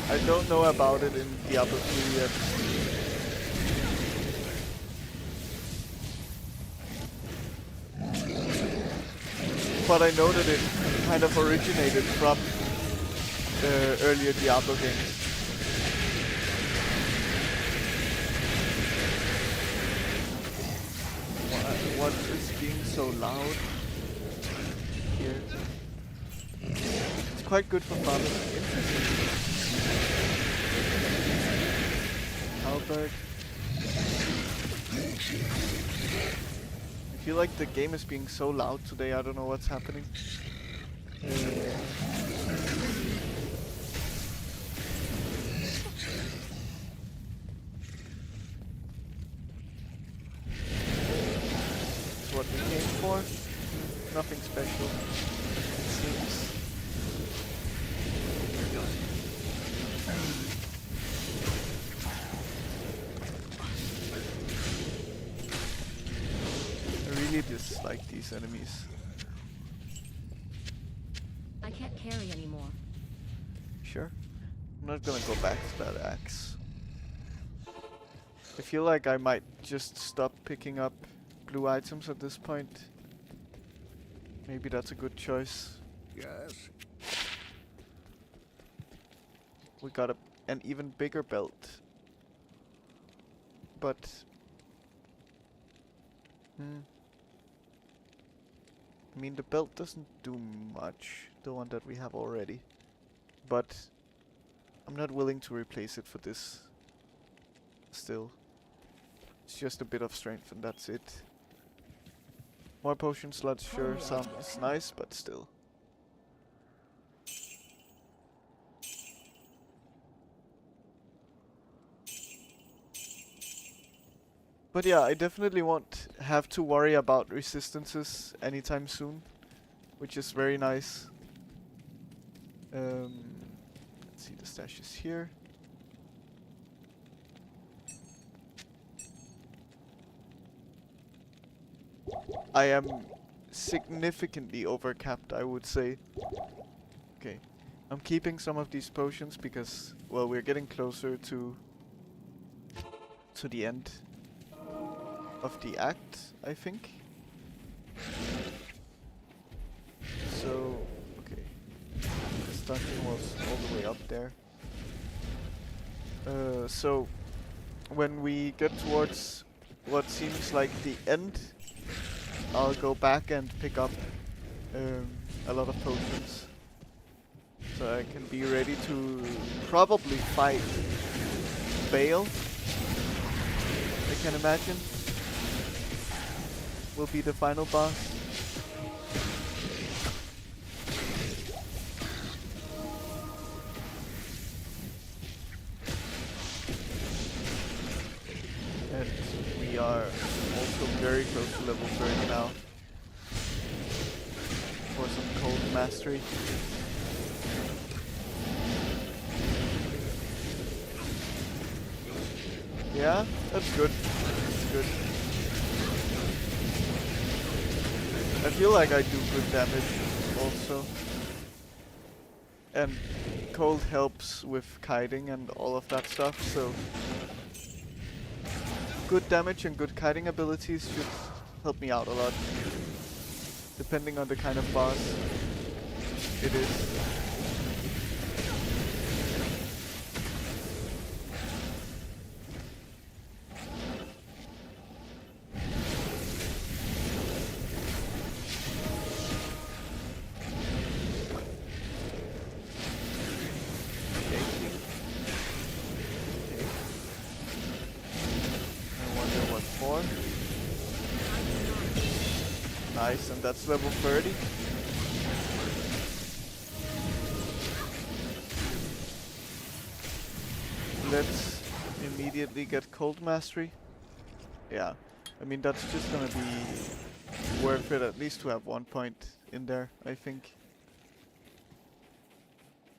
I don't know about it in Diablo 3 yet. But I know that it kind of originated from earlier Diablo games. What is being so loud here? It's quite good for farming. Interesting. Halberd. I feel like the game is being so loud today, I don't know what's happening. That's what we came for. Nothing special, it seems. I really dislike these enemies. I can't carry anymore. Sure. I'm not gonna go back to that axe. I feel like I might just stop picking up blue items at this point. Maybe that's a good choice. Yes. We got an even bigger belt. But... I mean, the belt doesn't do much, the one that we have already. But I'm not willing to replace it for this. Still. It's just a bit of strength and that's it. More potion slots sure sounds nice, but still. But yeah, I definitely won't have to worry about resistances anytime soon, which is very nice. Let's see, the stash is here. I am significantly overcapped, I would say. Okay, I'm keeping some of these potions because, well, we're getting closer to the end of the act, I think. So, okay. This dungeon was all the way up there. So, when we get towards what seems like the end, I'll go back and pick up a lot of potions. So I can be ready to probably fight Bale, I can imagine. Will be the final boss. And we are also very close to level 30 now. For some cold mastery. Yeah, that's good. That's good. I feel like I do good damage also. And cold helps with kiting and all of that stuff, so good damage and good kiting abilities should help me out a lot. depending on the kind of boss it is. Nice, and that's level 30. Let's immediately get Cold Mastery. Yeah, I mean that's just gonna be worth it at least to have 1 point in there, I think.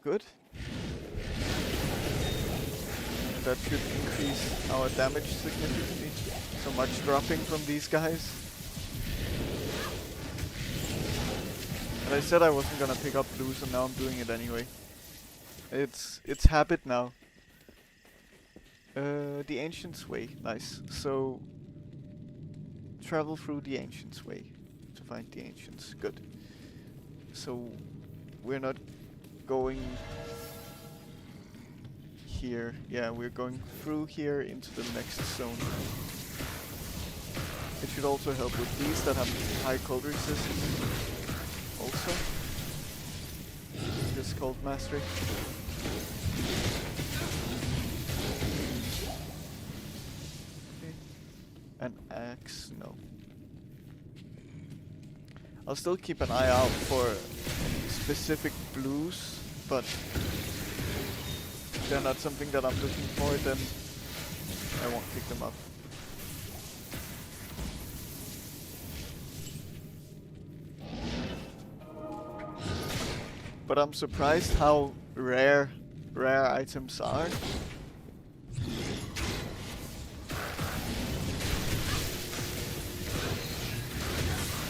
Good. And that should increase our damage significantly. So much dropping from these guys. I said I wasn't gonna pick up blues, and now I'm doing it anyway. It's habit now. The Ancient's Way, nice. So travel through the Ancient's Way to find the Ancients. Good. So we're not going here. Yeah, we're going through here into the next zone. It should also help with these that have high cold resistance. Also, this Cold Mastery. Okay. An axe, no. I'll still keep an eye out for specific blues, but if they're not something that I'm looking for, then I won't pick them up. But I'm surprised how rare items are.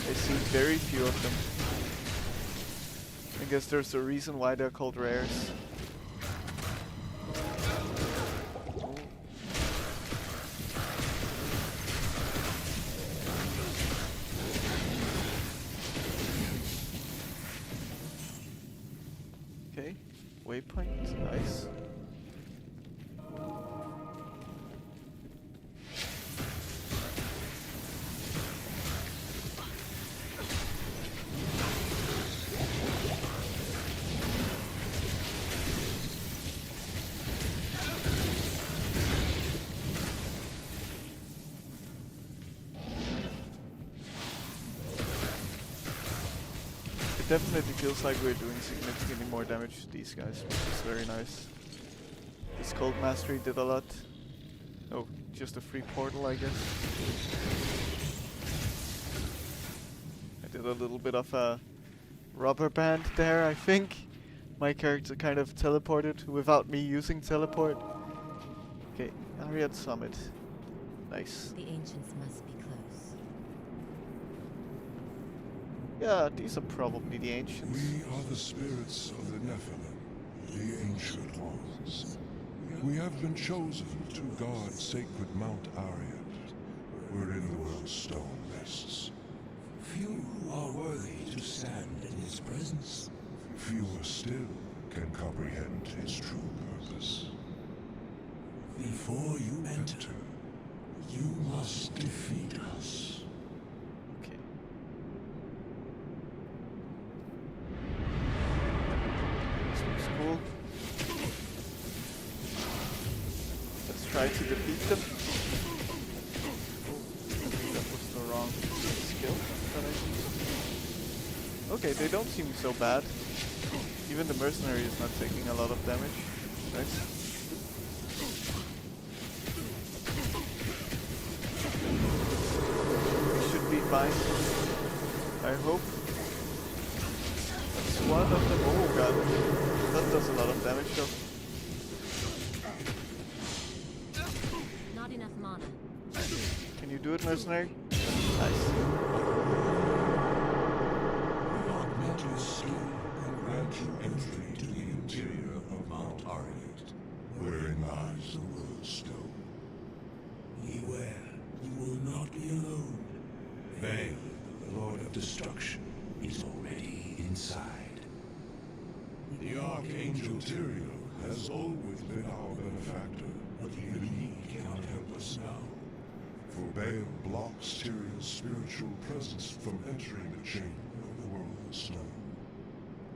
I see very few of them. I guess there's a reason why they're called rares. Okay, waypoint, nice. It definitely feels like we're doing significantly more damage to these guys, which is very nice. This Cold Mastery did a lot. Oh, just a free portal, I guess. I did a little bit of a rubber band there, I think. My character kind of teleported without me using teleport. Okay, Ariad Summit. Nice. The ancients must be close. Yeah, these are probably the ancients. We are the spirits of the Nephilim, the ancient ones. We have been chosen to guard sacred Mount Ariad, wherein the world's stone rests. Few are worthy to stand in his presence. Fewer still can comprehend his true purpose. Before you enter, you must defeat us. Okay. This looks cool. Let's try to defeat them. Oh, I think that was the wrong skill that I used. Okay, they don't seem so bad. Even the mercenary is not taking a lot of damage. Nice. Fine. I hope. That's one of them. Oh god. That does a lot of damage though. Not enough mana. Can you do it, mercenary? Nice. Your mental skill will grant you entry to the interior of Mount Ariad, Wherein lies the world's stone. Beware, you will not be alone. Vale, the Lord of Destruction, is already inside. The Archangel Tyrael has always been our benefactor, but the enemy cannot help us now. For Baal blocks Tyrael's spiritual presence from entering the chamber of the world of stone.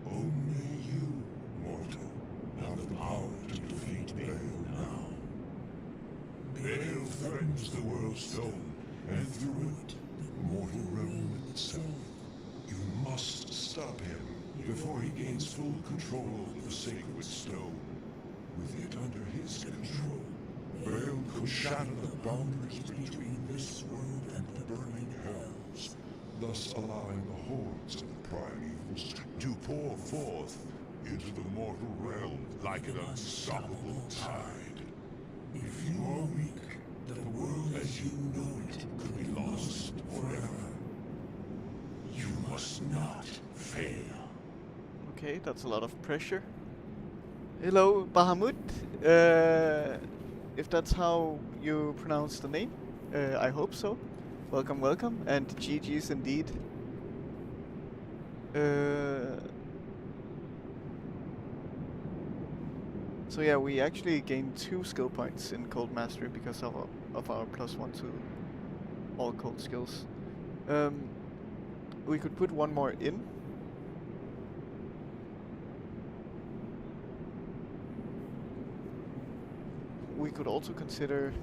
Only you, mortal, have the power to defeat Baal now. Baal threatens the world stone, and through it, the mortal realm itself. You must stop him before he gains full control of the sacred stone. With it under his control, Baal could shatter the boundaries between this world and the burning hells, thus allowing the hordes of the primevals to pour forth into the mortal realm like an unstoppable tide. If you are weak, the world as you know it could be lost forever. You must not fail. Okay, that's a lot of pressure. Hello, Bahamut. If that's how you pronounce the name, I hope so. Welcome, welcome, and GG's indeed. So yeah, we actually gained 2 skill points in Cold Mastery because of our +1 to all cold skills. We could put 1 more in. We could also consider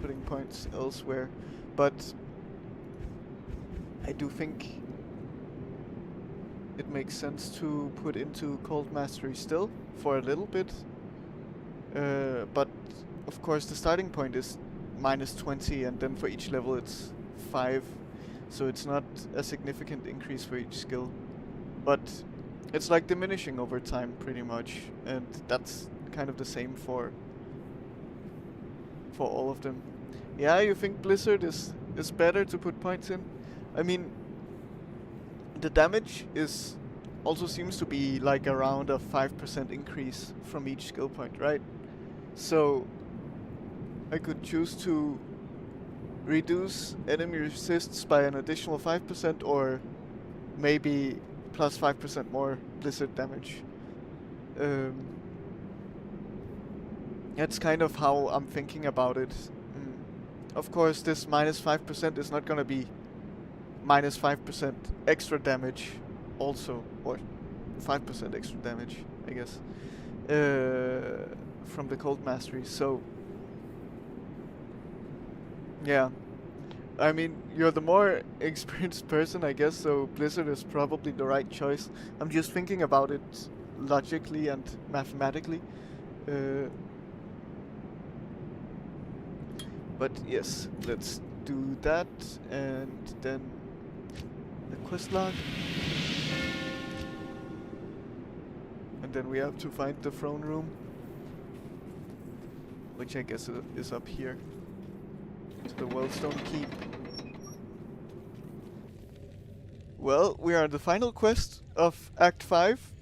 putting points elsewhere, but I do think it makes sense to put into Cold Mastery still for a little bit. But of course the starting point is -20, and then for each level it's 5, so it's not a significant increase for each skill. But it's like diminishing over time pretty much, and that's kind of the same for all of them. Yeah, you think Blizzard is better to put points in? I mean, the damage is also seems to be like around a 5% increase from each skill point, right? So I could choose to reduce enemy resists by an additional 5%, or maybe plus 5% more Blizzard damage. That's kind of how I'm thinking about it. Of course, this -5% is not gonna be -5% extra damage also, or 5% extra damage, I guess, from the Cold Mastery. So yeah, I mean, you're the more experienced person, I guess, so Blizzard is probably the right choice. I'm just thinking about it logically and mathematically. But yes, let's do that, and then the quest log. And then we have to find the throne room, which I guess is up here, to the Wellstone Keep. Well, we are at the final quest of Act 5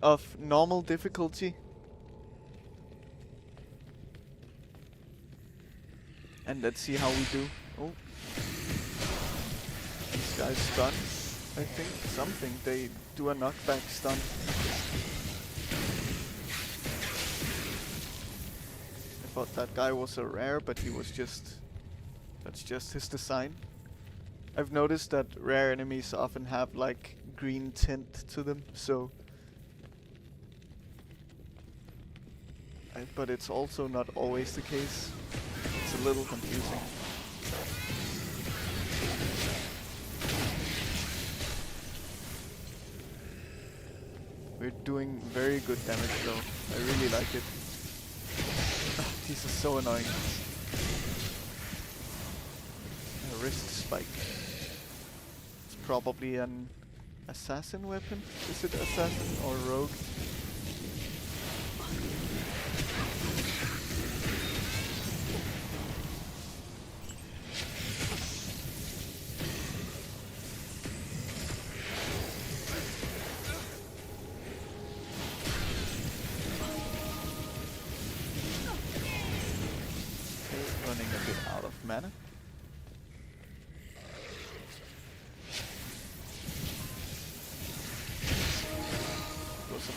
of normal difficulty. And let's see how we do. Oh. This guy's stunned, I think. Something. They do a knockback stun. I thought that guy was a rare, but he was just... that's just his design. I've noticed that rare enemies often have like green tint to them, so... but it's also not always the case. It's a little confusing. We're doing very good damage though. I really like it. These are so annoying. A wrist spike. It's probably an assassin weapon. Is it assassin or rogue? Running a bit out of mana.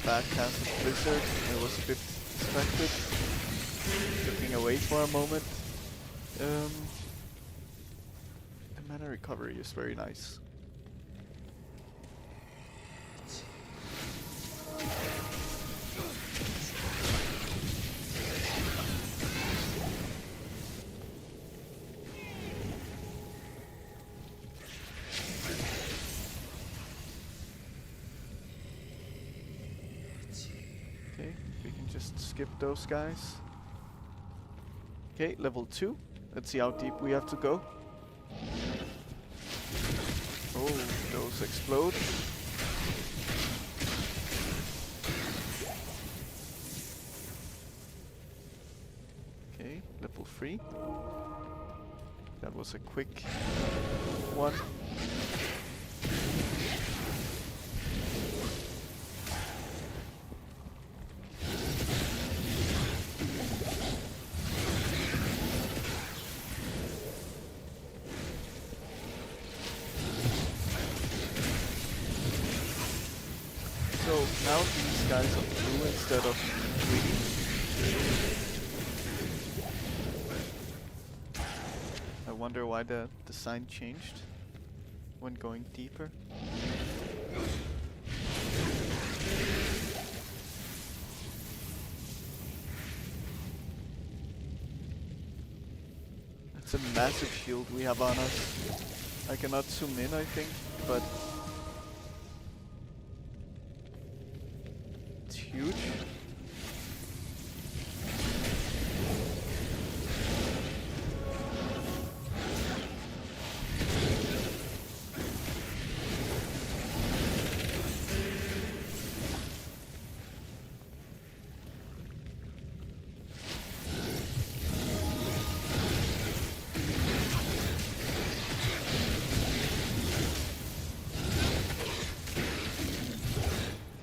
a bad cast of Blizzard. I was a bit distracted, looking away for a moment. The mana recovery is very nice. Okay, we can just skip those guys. Okay, level 2. Let's see how deep we have to go. Oh, those explode. Okay, level 3. That was a quick one. So now these guys are blue instead of green. I wonder why the design changed when going deeper. It's a massive shield we have on us. I cannot zoom in, I think, but it's huge.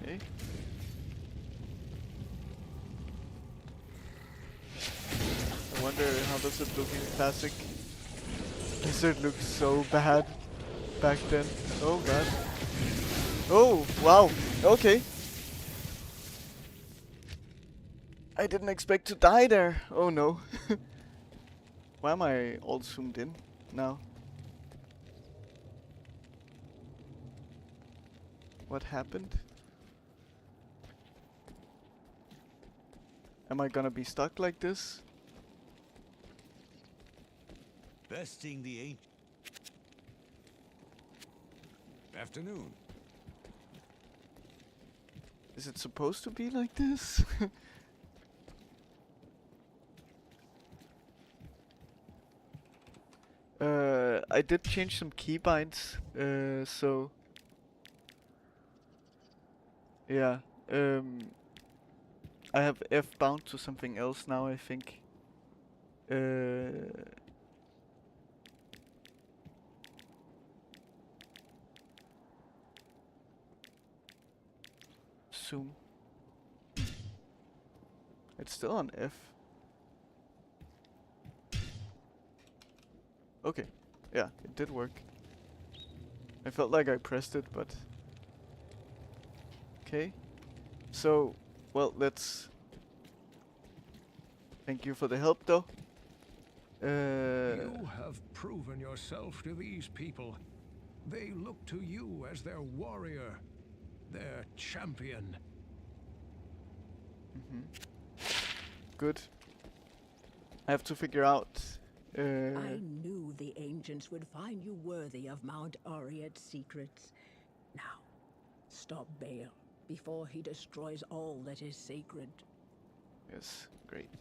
Okay. I wonder how does it look in classic. Blizzard looks so bad back then. Oh god. Oh wow. Okay. I didn't expect to die there. Oh no. Why am I all zoomed in now? What happened? Am I gonna be stuck like this? Besting the ancient. Afternoon. Is it supposed to be like this? I did change some keybinds, so yeah. I have F bound to something else now, I think. Zoom. It's still on F. Okay. Yeah, it did work. I felt like I pressed it, but... Okay. So, well, let's... Thank you for the help, though. You have proven yourself to these people. They look to you as their warrior, their champion. Good. I have to figure out... I knew the ancients would find you worthy of Mount Ariad's secrets. Now, stop Baal before he destroys all that is sacred. Yes, great.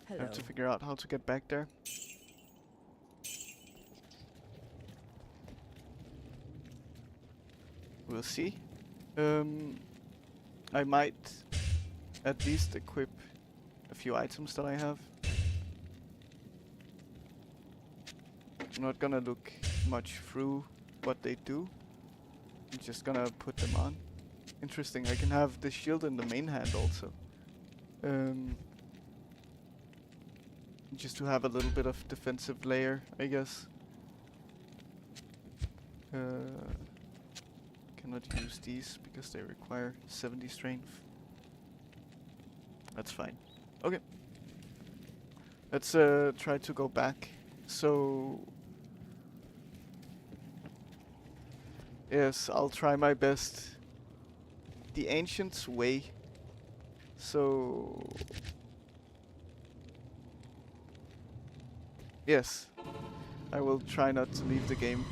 I Hello. have to figure out how to get back there. We'll see. I might at least equip a few items that I have. I'm not gonna look much through what they do. I'm just gonna put them on. Interesting, I can have the shield in the main hand also. Just to have a little bit of defensive layer, I guess. Cannot use these because they require 70 strength. That's fine. Okay. Let's try to go back. So yes, I'll try my best. The Ancient's Way. So yes, I will try not to leave the game.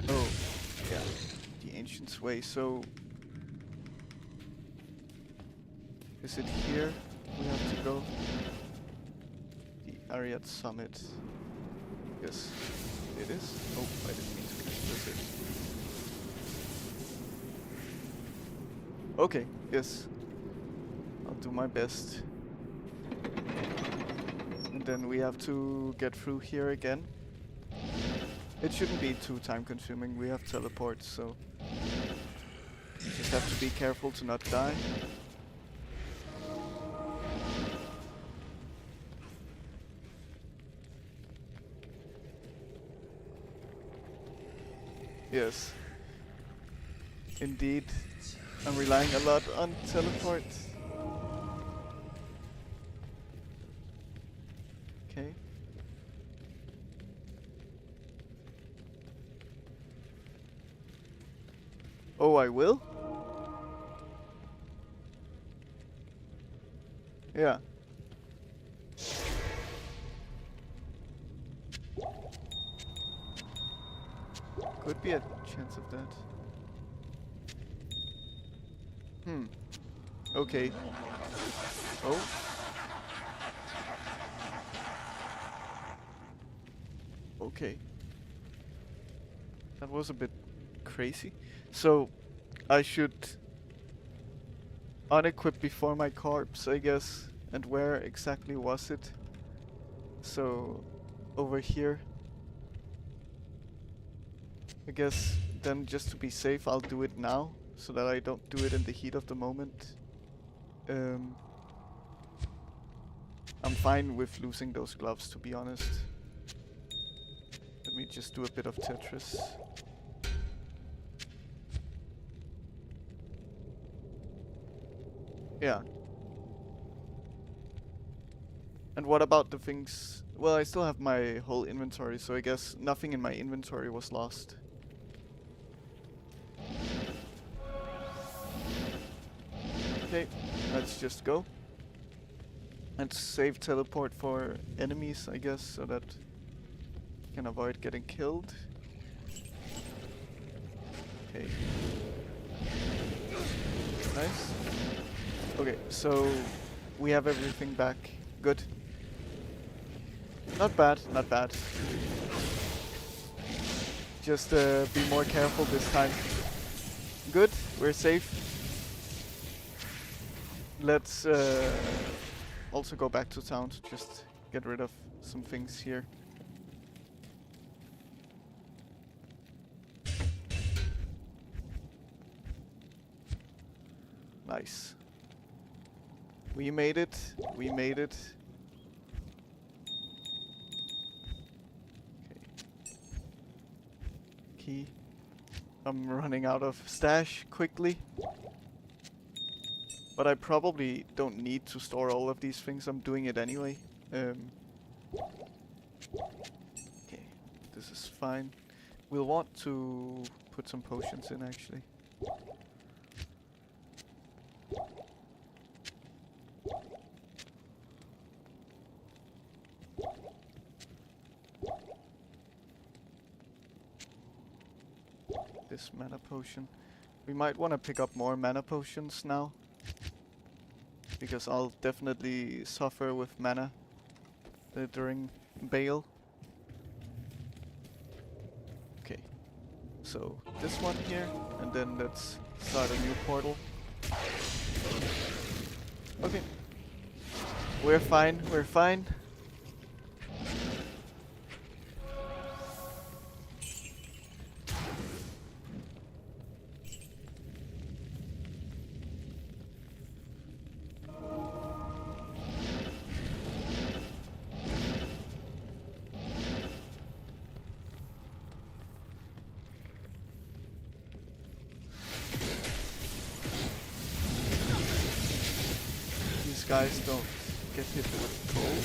Oh, yeah, the Ancient's Way. So is it here we have to go? The Ariad Summit. Yes, it is. Oh, I didn't mean to catch this. Okay, yes. I'll do my best. And then we have to get through here again. It shouldn't be too time consuming. We have teleports, so just have to be careful to not die. Yes. Indeed. I'm relying a lot on teleport. Okay. Oh, I will? Yeah. Could be a chance of that. Okay. Oh. Okay. That was a bit crazy. So, I should unequip before my corpse, I guess. And where exactly was it? So, over here. I guess then just to be safe, I'll do it now, so that I don't do it in the heat of the moment. I'm fine with losing those gloves, to be honest. Let me just do a bit of Tetris. Yeah. And what about the things? Well, I still have my whole inventory, so I guess nothing in my inventory was lost. Okay, let's just go. And save teleport for enemies, I guess, so that you can avoid getting killed. Okay. Nice. Okay, so we have everything back. Good. Not bad, not bad. Just be more careful this time. Good, we're safe. Let's also go back to town to just get rid of some things here. Nice. We made it. We made it. Okay. Key. I'm running out of stash quickly. But I probably don't need to store all of these things. I'm doing it anyway. Okay. This is fine. We'll want to put some potions in actually. This mana potion. We might want to pick up more mana potions now. Because I'll definitely suffer with mana during Bale. Okay. So this one here, and then let's start a new portal. Okay. We're fine, we're fine. these guys don't get hit with cold.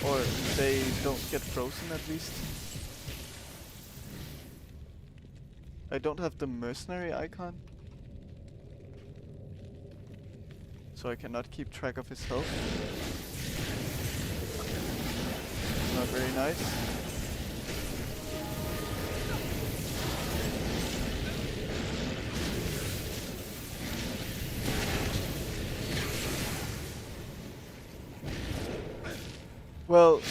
Or they don't get frozen at least. I don't have the mercenary icon, so I cannot keep track of his health. Not very nice. Well,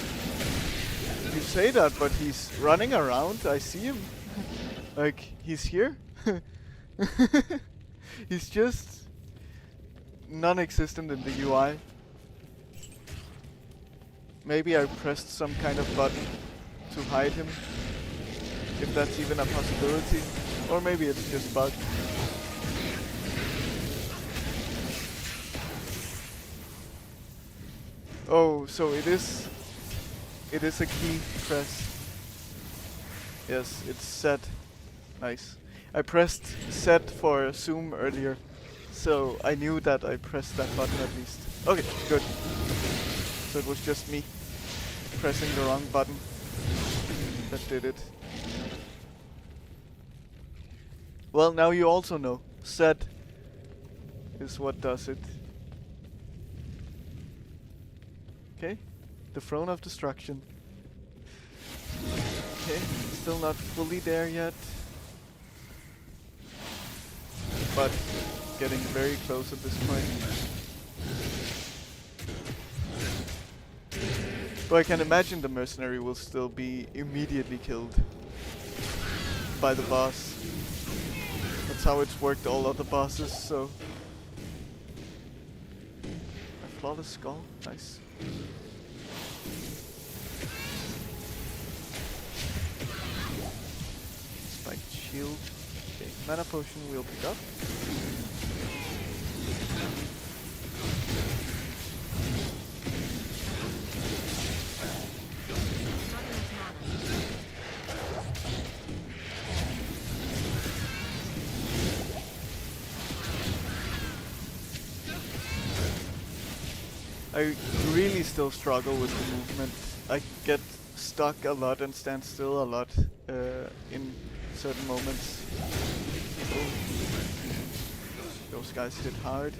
you say that, but he's running around. I see him. Like, he's here. He's just non-existent in the UI. Maybe I pressed some kind of button to hide him, if that's even a possibility. Or maybe it's just bugged. Oh, so it is a key press. Yes, it's set. Nice. I pressed set for zoom earlier, so I knew that I pressed that button at least. Okay, good. So it was just me pressing the wrong button that did it. Well, now you also know. Set is what does it. Okay, the Throne of Destruction. Okay, still not fully there yet, but getting very close at this point. But I can imagine the mercenary will still be immediately killed by the boss. That's how it's worked all other bosses, so... A flawless skull, nice. Spiked shield. Okay, mana potion we'll pick up. I really still struggle with the movement. I get stuck a lot and stand still a lot in certain moments. Oh. Those guys hit hard.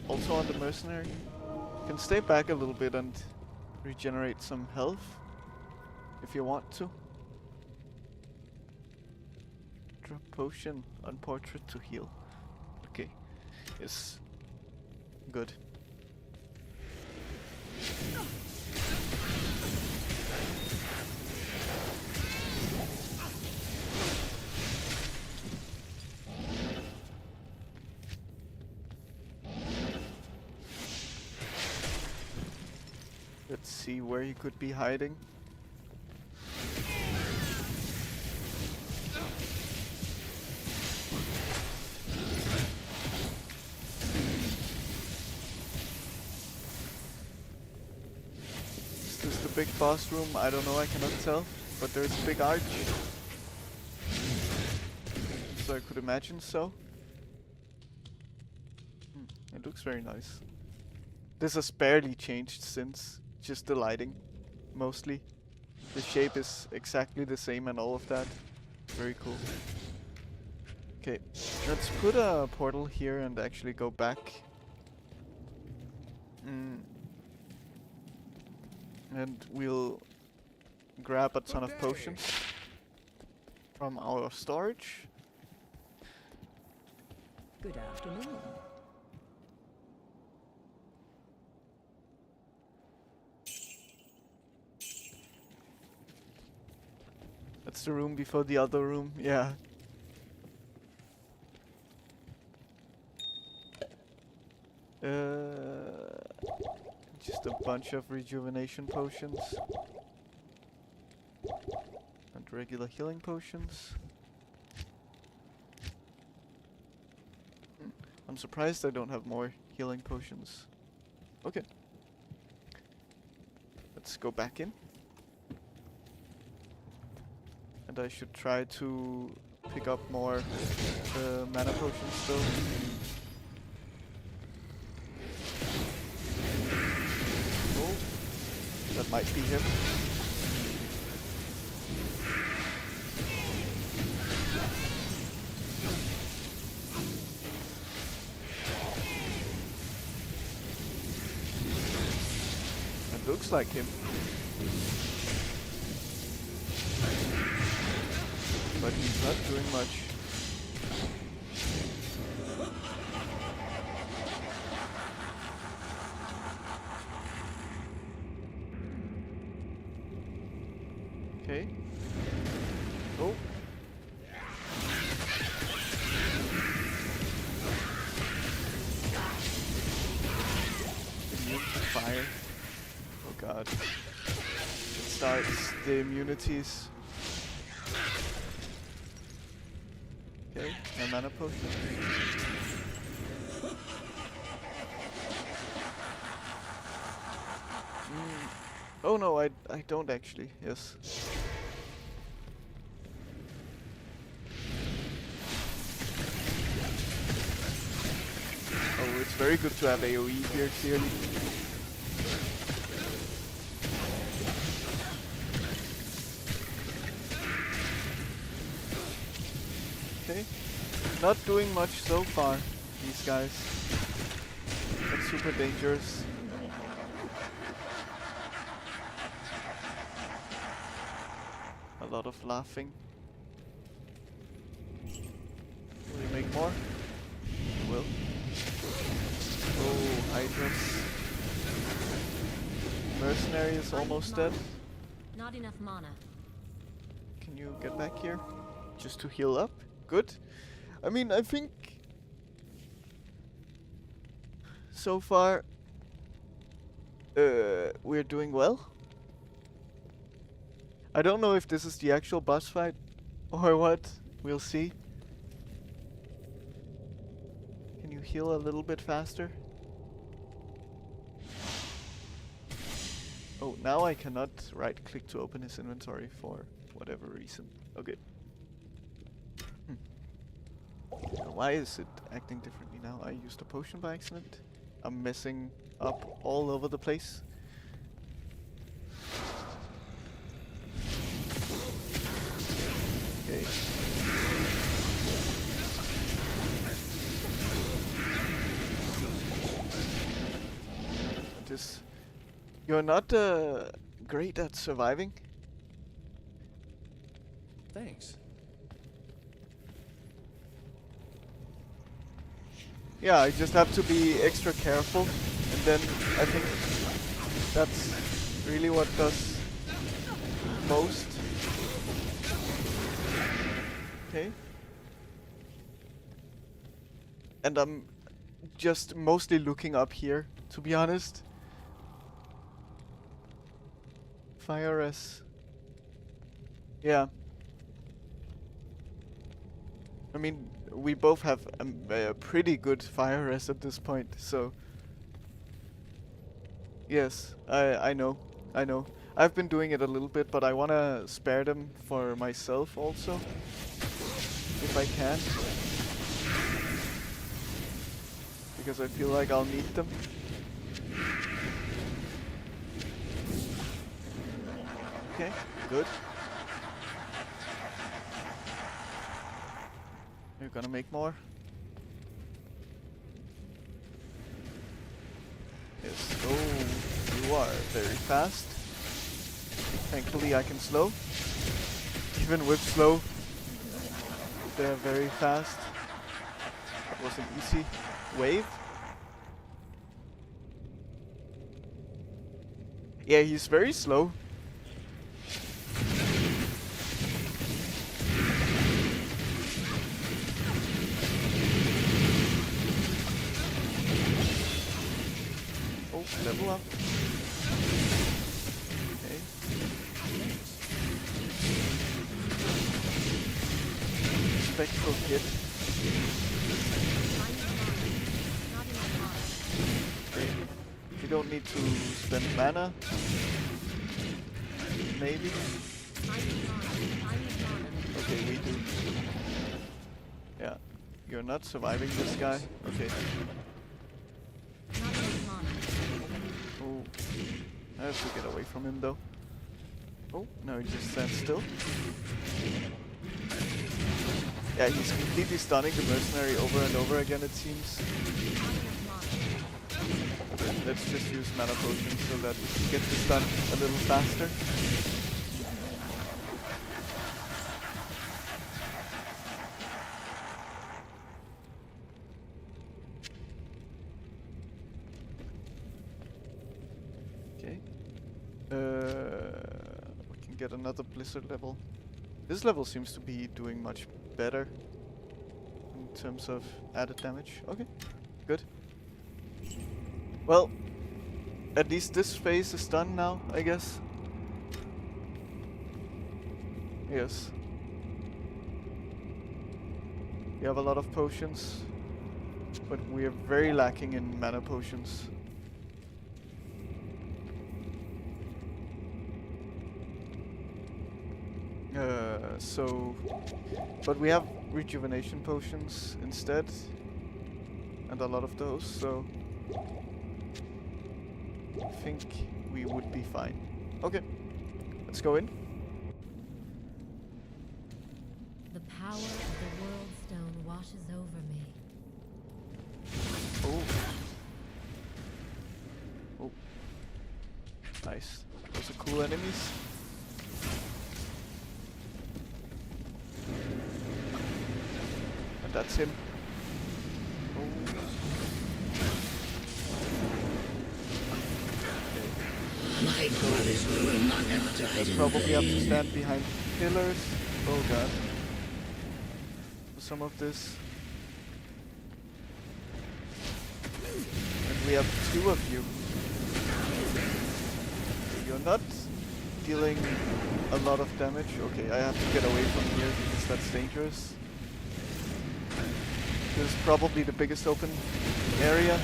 Also on the mercenary. Can stay back a little bit and regenerate some health if you want to. Drop potion on portrait to heal. Okay. Yes. Good. Let's see where he could be hiding. Is this the big boss room? I don't know, I cannot tell. But there's a big arch. So I could imagine so. It looks very nice. This has barely changed since, just the lighting, mostly. The shape is exactly the same and all of that. Very cool. Okay, let's put a portal here and actually go back. And we'll grab a ton of potions from our storage. Good afternoon. That's the room before the other room, yeah. Just a bunch of rejuvenation potions. And regular healing potions. I'm surprised I don't have more healing potions. Okay. Let's go back in. And I should try to pick up more mana potions still. Might be him. It looks like him. But he's not doing much. Okay. Oh. Immune to fire. Oh god. It starts the immunities. Okay, my mana potion. Oh no, I don't actually, yes. Oh, it's very good to have AoE here, clearly. Okay. Not doing much so far, these guys. That's super dangerous. A lot of laughing. Will he make more? He will. Oh, Hydras. Mercenary is almost dead. Not enough mana. Can you get back here? Just to heal up? Good. I mean, I think so far we're doing well. I don't know if this is the actual boss fight or what. We'll see. Can you heal a little bit faster? Oh, now I cannot right click to open his inventory for whatever reason. Okay. Why is it acting differently now? I used a potion by accident. I'm messing up all over the place. Okay. This. You're not great at surviving. Thanks. Yeah, I just have to be extra careful, and then I think that's really what does most. Okay. And I'm just mostly looking up here, to be honest. Fire res. Yeah. I mean, we both have a pretty good fire res at this point, so... Yes, I know, I know. I've been doing it a little bit, but I wanna spare them for myself also, if I can. Because I feel like I'll need them. Okay, good. You're gonna make more? Yes. Oh, you are very fast. Thankfully I can slow. Even with slow, they're very fast. That was an easy wave. Yeah, he's very slow. Oh, level up. Okay. Spectral hit. Okay. You don't need to spend mana. Maybe. Okay, we do. Yeah. You're not surviving this guy. Okay. Oh. I have to get away from him though. Oh, no, he just stands still. Yeah, he's completely stunning the mercenary over and over again, it seems. Let's just use mana potions so that we can get this done a little faster. Okay. We can get another blizzard level. This level seems to be doing much better in terms of added damage. Okay, good. Well, at least this phase is done now, I guess. Yes. We have a lot of potions, but we are very lacking in mana potions. But we have rejuvenation potions instead, and a lot of those, so I think we would be fine. Okay, let's go in. The power of the world stone washes over me. Oh. Oh. Nice. Those are cool enemies. And that's him. Oh. My brothers will not have died Let's in probably have to vain. stand behind pillars. Oh god. For some of this. And we have two of you. You're not dealing a lot of damage. Okay, I have to get away from here because that's dangerous. This is probably the biggest open area.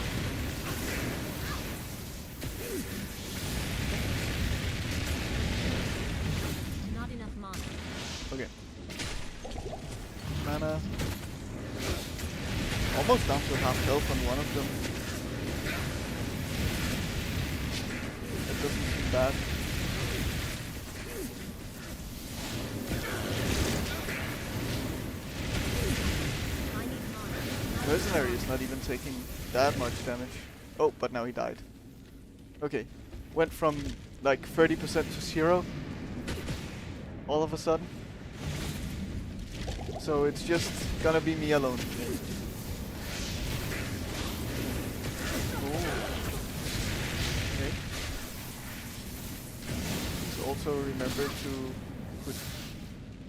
Not enough mana. Okay. Mana. Almost down to half health on one of them. That doesn't seem bad. I need mana. Mercenary is not even taking that much damage. Oh, but now he died. Okay. Went from like 30% to 0 all of a sudden. So it's just gonna be me alone. Oh. Okay. Please also remember to put...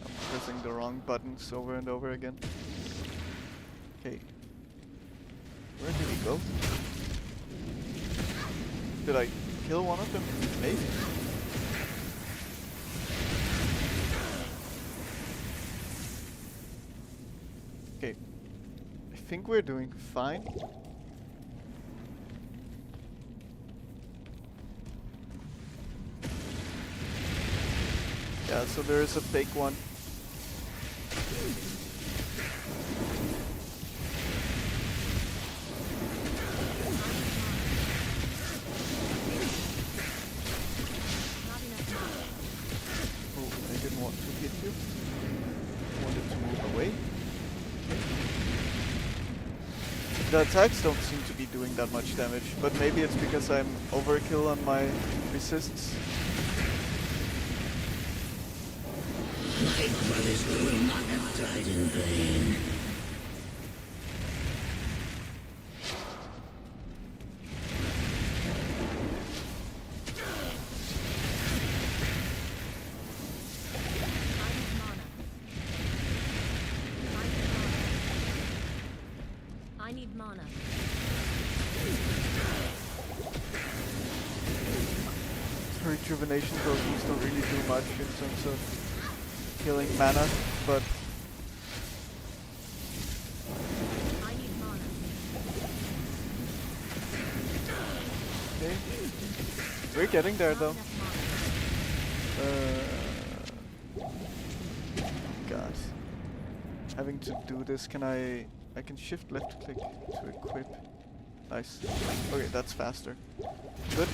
I'm pressing the wrong buttons over and over again. Okay. Where did he go? Did I kill one of them? Maybe. Okay. I think we're doing fine. Yeah, so there is a big one. Not enough mana. Oh, I didn't want to hit you. I wanted to move away. The attacks don't seem to be doing that much damage, but maybe it's because I'm overkill on my resists. My brothers will not have died in vain. I need mana. Rejuvenation potions don't really do much in terms of healing mana, but I need mana. okay. We're getting there though. Not enough mana. God. Having to do this, I can shift left click to equip. Nice. Okay, that's faster. Good.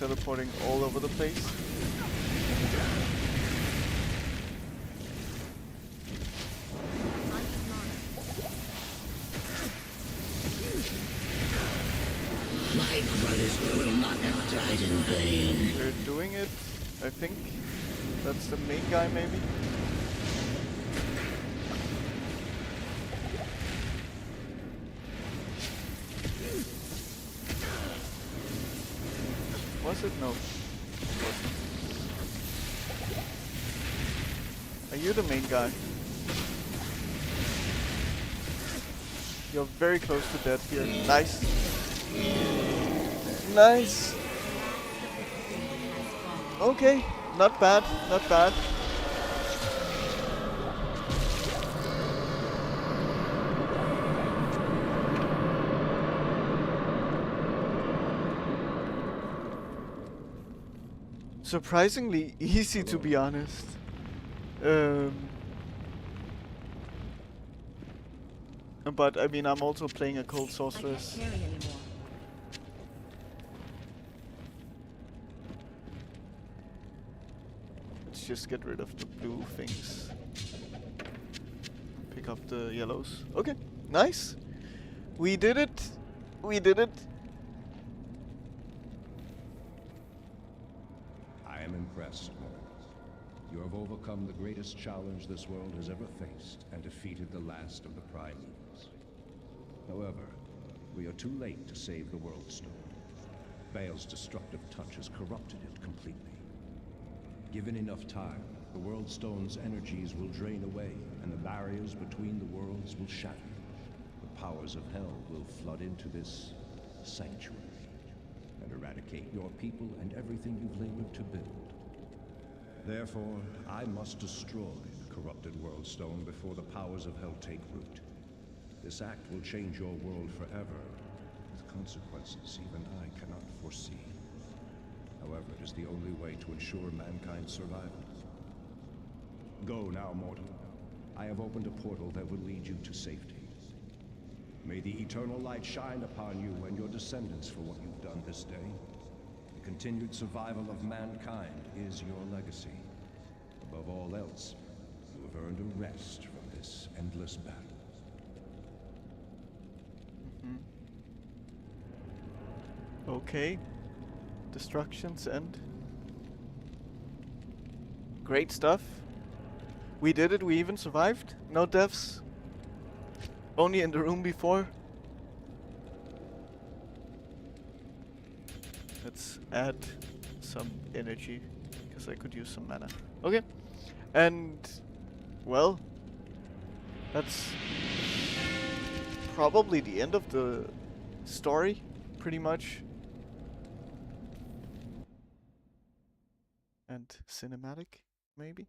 teleporting all over the place. My brothers will not have died in vain. They're doing it, I think. That's the main guy, maybe? Was it? No. It wasn't. Are you the main guy? You're very close to death here. Nice. Nice. Okay, not bad, not bad. Surprisingly easy, to be honest. But I mean, I'm also playing a cold sorceress. I can't carry anymore. Let's just get rid of the blue things. Pick up the yellows. Okay, nice. We did it. We did it. I am impressed, mortals. You have overcome the greatest challenge this world has ever faced and defeated the last of the primeval. However, we are too late to save the World Stone. Baal's destructive touch has corrupted it completely. Given enough time, the World Stone's energies will drain away, and the barriers between the worlds will shatter. The powers of hell will flood into this sanctuary and eradicate your people and everything you've labored to build. Therefore, I must destroy the corrupted World Stone before the powers of hell take root. This act will change your world forever, with consequences even I cannot foresee. However, it is the only way to ensure mankind's survival. Go now, mortal. I have opened a portal that will lead you to safety. May the eternal light shine upon you and your descendants for what you've done this day. The continued survival of mankind is your legacy. Above all else, you have earned a rest from this endless battle. Okay. Destructions end. Great stuff. We did it, we even survived. No deaths. Only in the room before. Let's add some energy, because I could use some mana. Okay. And, well, that's probably the end of the story, pretty much. And cinematic, maybe?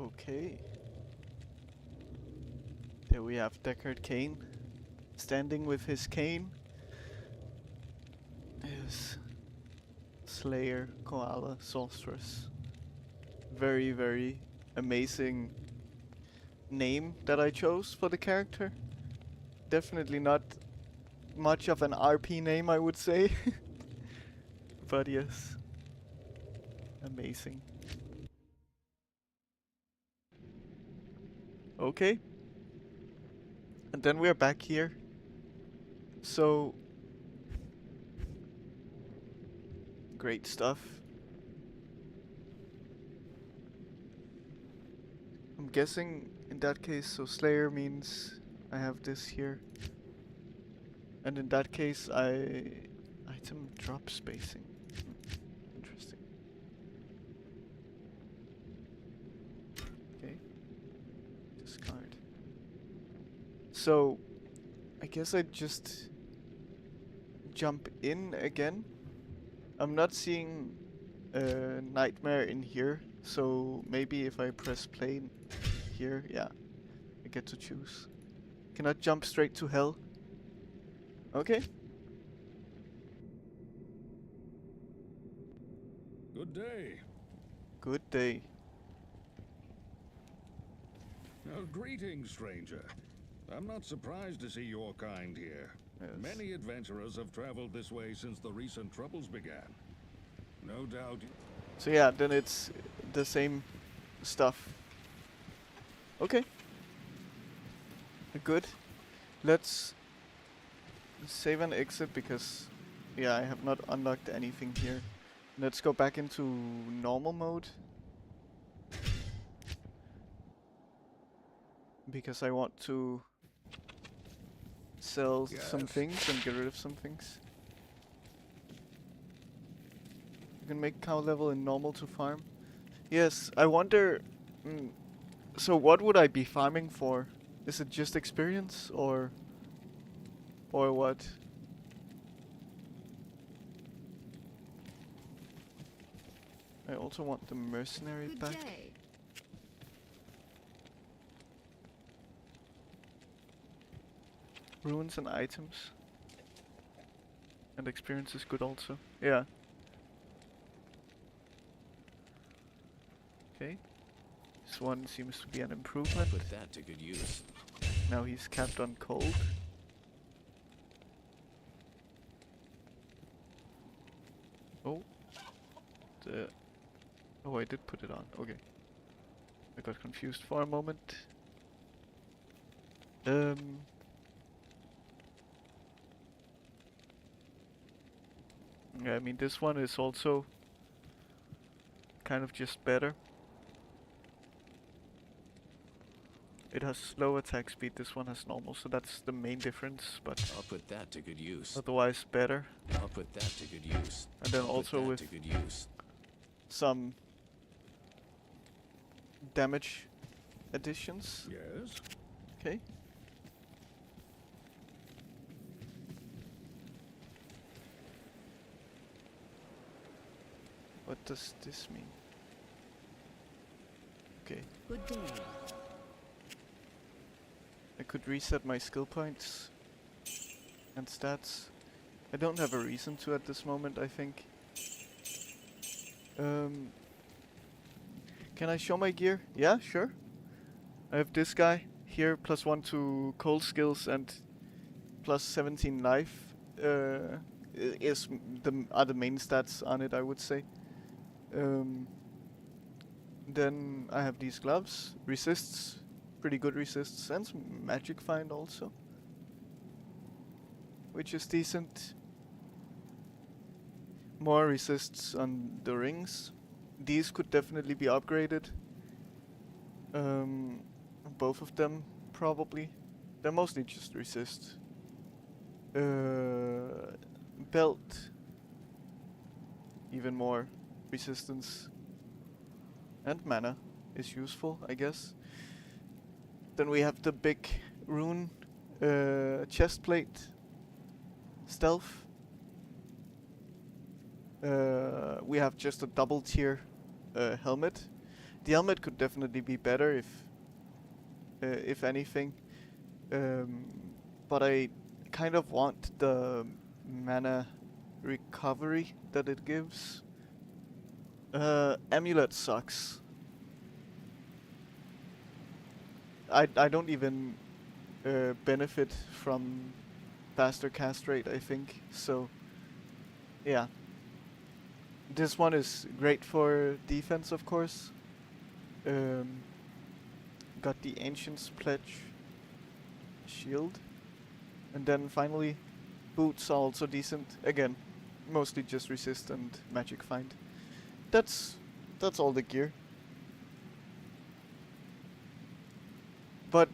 Okay. There we have Deckard Cain standing with his cane. His Slayer, Koala, Sorceress. Very, very amazing name that I chose for the character. Definitely not much of an RP name, I would say. But yes. Amazing. Okay. And then we're back here. So great stuff. I'm guessing in that case, so Slayer means I have this here. And in that case, item drop spacing. Interesting. Okay. Discard. So, I guess I just jump in again. I'm not seeing a nightmare in here, so maybe if I press play here, yeah, I get to choose. Cannot jump straight to hell. Okay. Good day. Good day. Greetings, stranger. I'm not surprised to see your kind here. Yes. Many adventurers have traveled this way since the recent troubles began. No doubt. So yeah, then it's the same stuff. Okay. Good. Let's save and exit because, yeah, I have not unlocked anything here. Let's go back into normal mode. Because I want to sell some Yes. things and get rid of some things. You can make cow level in normal to farm. Yes, I wonder... so what would I be farming for? Is it just experience or what? I also want the mercenary Good back. day. Runes and items. And experience is good also. Yeah. Okay. This one seems to be an improvement. Put that to good use. Now he's capped on cold. Oh. Oh, I did put it on. Okay. I got confused for a moment. Yeah, I mean this one is also kind of just better. It has slow attack speed, this one has normal, so that's the main difference, but I'll put that to good use. otherwise better. I'll put that to good use. And then I'll also put that with to good use. some damage additions. Yes. Okay. What does this mean? Okay. Good day. I could reset my skill points and stats. I don't have a reason to at this moment, I think. Can I show my gear? Yeah, sure. I have this guy here, +1 to cold skills and +17 life. Are the main stats on it, I would say. Then I have these gloves, resists, pretty good resists, and some magic find also, which is decent. More resists on the rings. These could definitely be upgraded. Both of them probably. They're mostly just resist. Belt. Even more resistance. And mana is useful, I guess. Then we have the big rune chest plate. Stealth. We have just a double tier helmet. The helmet could definitely be better if anything. But I kind of want the mana recovery that it gives. Amulet sucks. I don't even benefit from faster cast rate, I think. So yeah. This one is great for defense, of course. Got the Ancient's Pledge shield. And then finally, boots are also decent. Again, mostly just resist and magic find. That's all the gear. But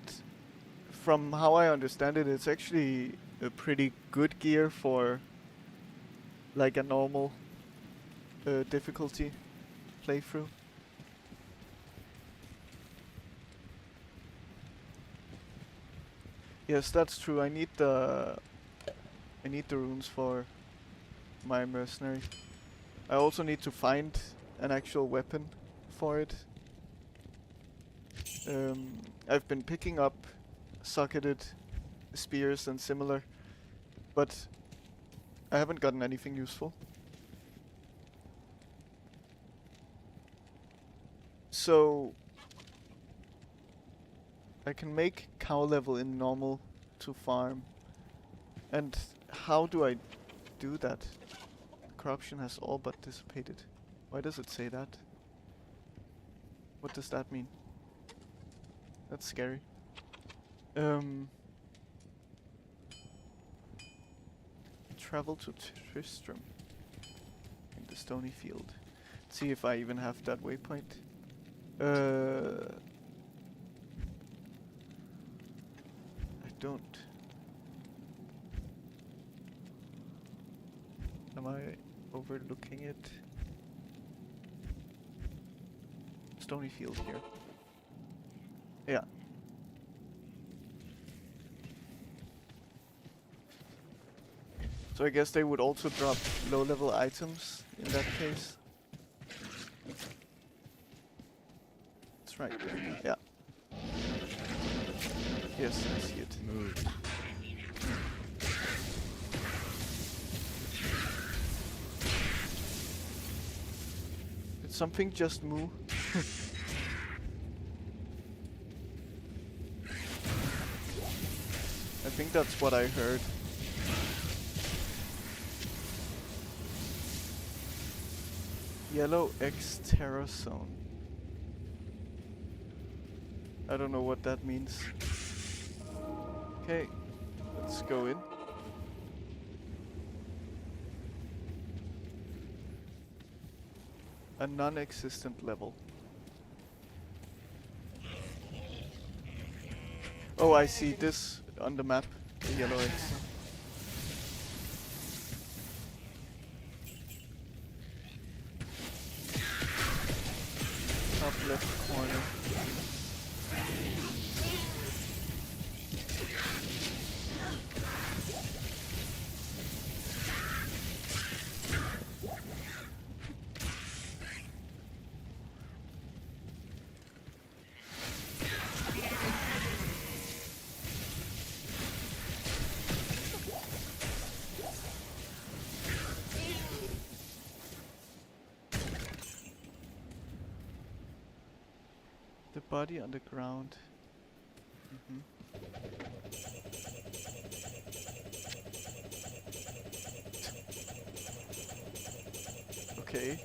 from how I understand it, it's actually a pretty good gear for like a normal difficulty playthrough. Yes, that's true. I need the runes for my mercenary. I also need to find an actual weapon for it. I've been picking up socketed spears and similar, but I haven't gotten anything useful. So I can make cow level in normal to farm. And how do I do that? Corruption has all but dissipated. Why does it say that? What does that mean? That's scary. Travel to Tristram in the stony field. Let's see if I even have that waypoint. I don't. Am I overlooking it? Stony field here. Yeah. So I guess they would also drop low-level items in that case. That's right. Yeah. Yes, I see it. Move. Did something just move? I think that's what I heard. Yellow X Terror Zone. I don't know what that means. Okay, let's go in. A non-existent level. Oh, I see this on the map. The yellow X. Top left corner. The body on the ground. Okay.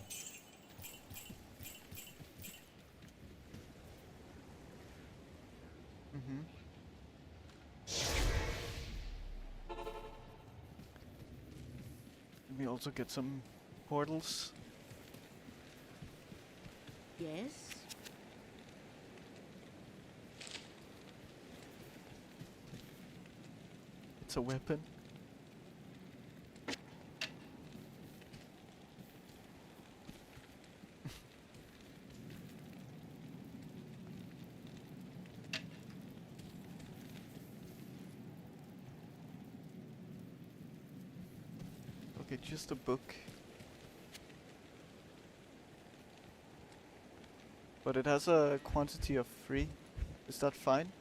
Let me also get some portals. Yes? It's a weapon. Okay, just a book. But it has a quantity of 3. Is that fine?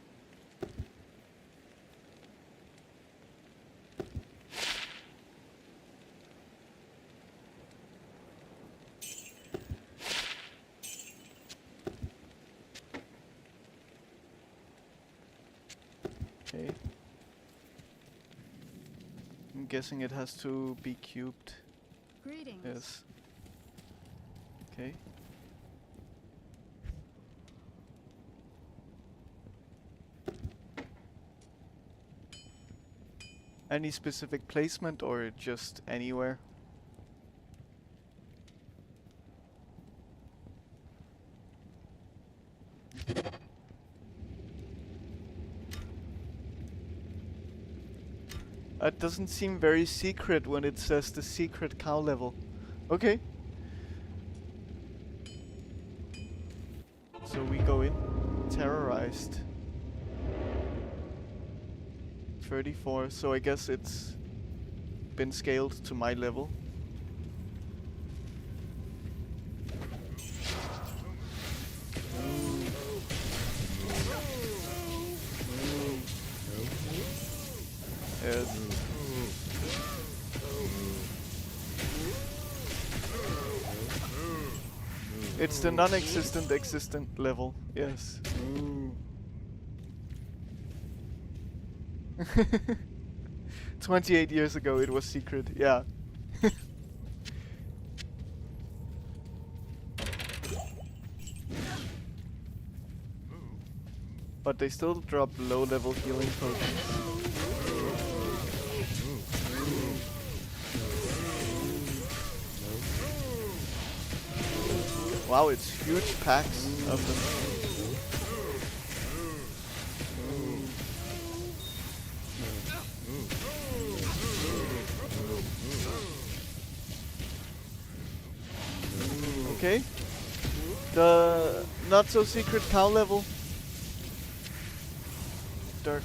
Okay. I'm guessing it has to be cubed. Greetings. Yes. Okay. Any specific placement or just anywhere? It doesn't seem very secret when it says the secret cow level. Okay. So we go in. Terrorized. 34, so I guess it's been scaled to my level. Yes. It's the non-existent existent level, yes. 28 years ago it was secret, yeah. But they still drop low-level healing potions. Wow, it's huge packs of them. Okay. The not so secret cow level. Dark.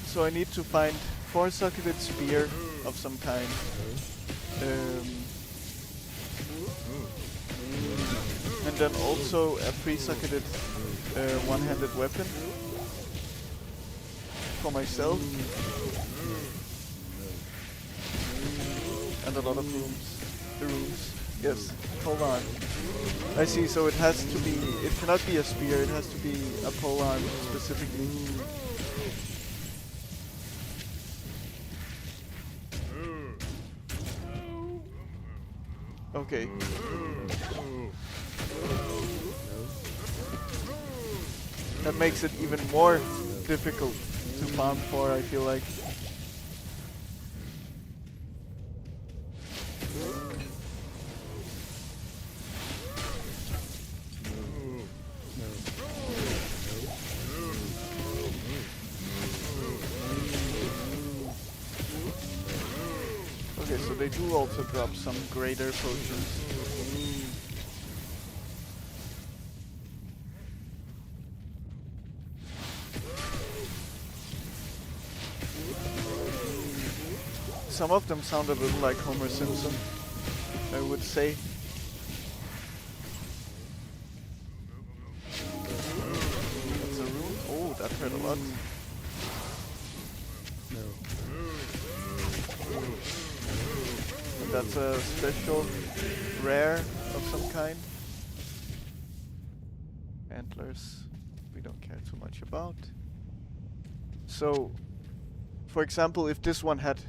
So I need to find 4-socketed spear of some kind. And then also a 3-socketed one-handed weapon for myself. And a lot of rooms. The rooms. Yes. Hold on. I see, so it has to be... It cannot be a spear, it has to be a polearm specifically. Okay. That makes it even more difficult to farm for, I feel like. Okay, so they do also drop some greater potions. Some of them sound a little like Homer Simpson, I would say. That's a rune. Oh, that hurt a lot. And that's a special rare of some kind. Antlers, we don't care too much about. So, for example, if this one had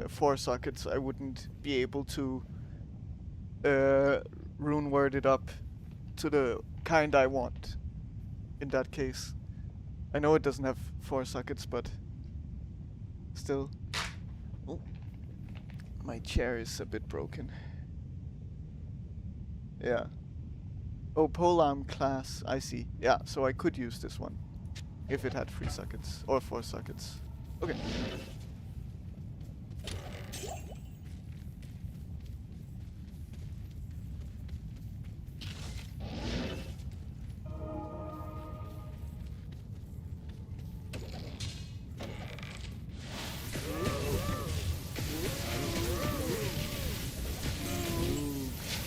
4 sockets, I wouldn't be able to rune word it up to the kind I want. In that case, I know it doesn't have 4 sockets, but still. Oh, my chair is a bit broken. Yeah. Oh, polearm class. I see. Yeah, so I could use this one if it had 3 sockets or 4 sockets. Okay.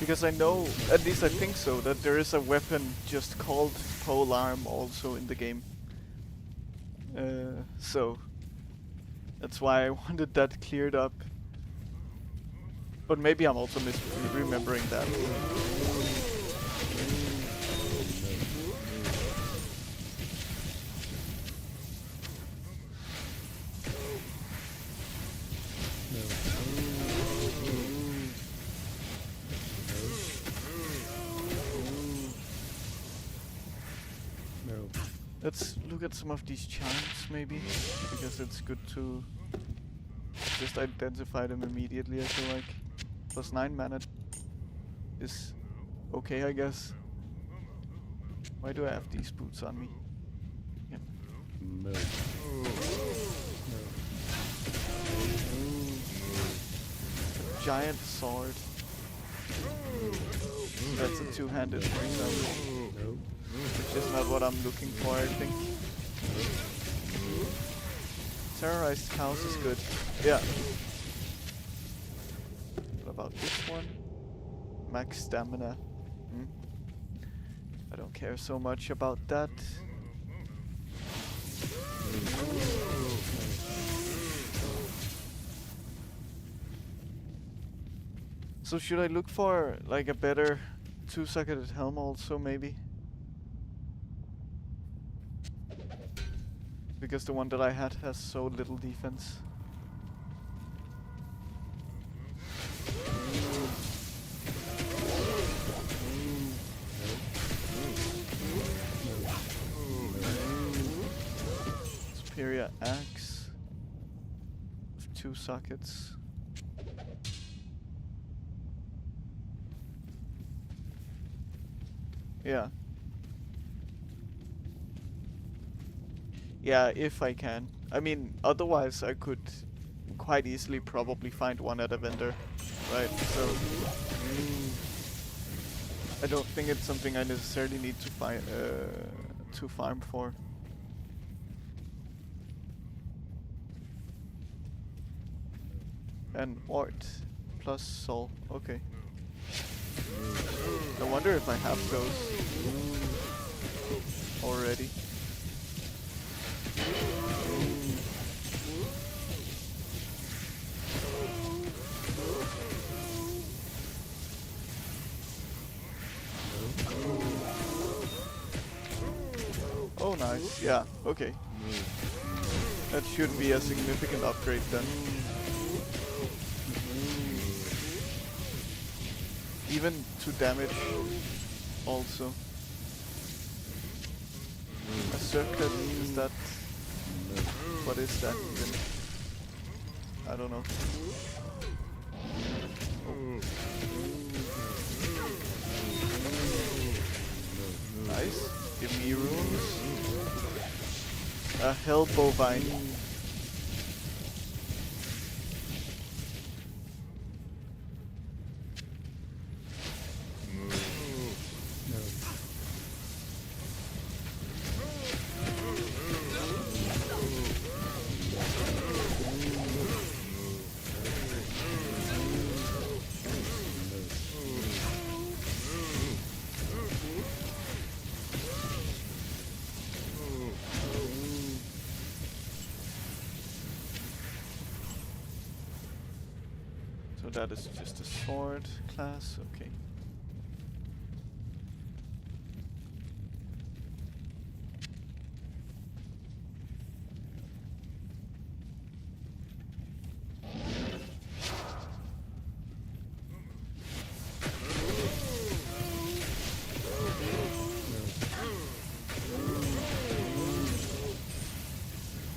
Because I know, at least I think so, that there is a weapon just called pole arm also in the game. So that's why I wanted that cleared up. But maybe I'm also remembering that. Let's look at some of these charms, maybe, because it's good to just identify them immediately, I feel like. Plus 9 mana is okay, I guess. Why do I have these boots on me? Yep. A giant sword. That's a two-handed, for example. Which is not what I'm looking for, I think. Terrorized cows is good. Yeah. What about this one? Max stamina. I don't care so much about that. So should I look for like a better two-socketed helm also, maybe? Because the one that I had has so little defense. Superior axe with 2 sockets. Yeah. Yeah, if I can. I mean, otherwise I could quite easily probably find one at a vendor, right? So I don't think it's something I necessarily need to find to farm for. And Wart plus Soul. Okay. I wonder if I have those already. Oh, nice. Yeah, okay. That should be a significant upgrade then. Even to damage also. A circlet, is that... What is that even? I don't know. Nice. Give me runes. A hell bovine. That is just a sword class, okay.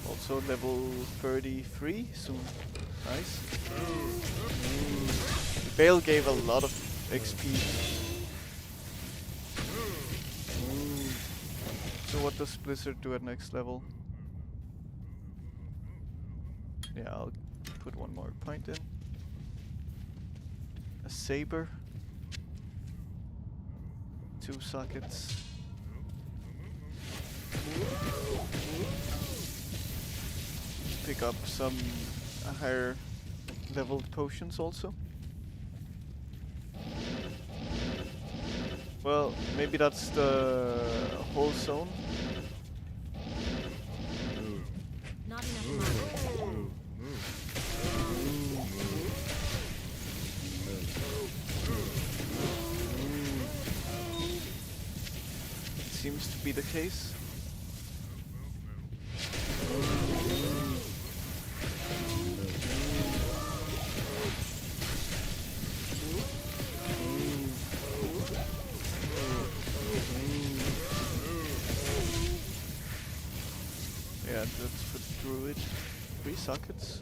Also level 33 soon. Nice. Bale gave a lot of XP. So what does Blizzard do at next level? Yeah, I'll put one more point in. A saber. 2 sockets. Pick up some higher leveled potions also. Well, maybe that's the whole zone. Not enough money. Seems to be the case. Yeah, that's for the druid. 3 sockets.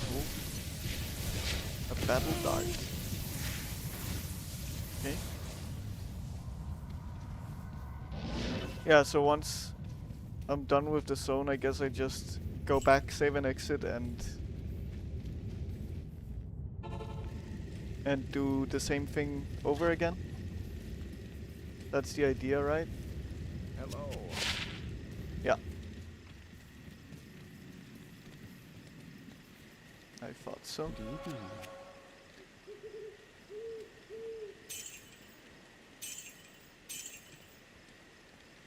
Cool. A battle dart. Okay. Yeah, so once I'm done with the zone, I guess I just go back, save and exit, and do the same thing over again. That's the idea, right? Hello. Yeah. I thought so.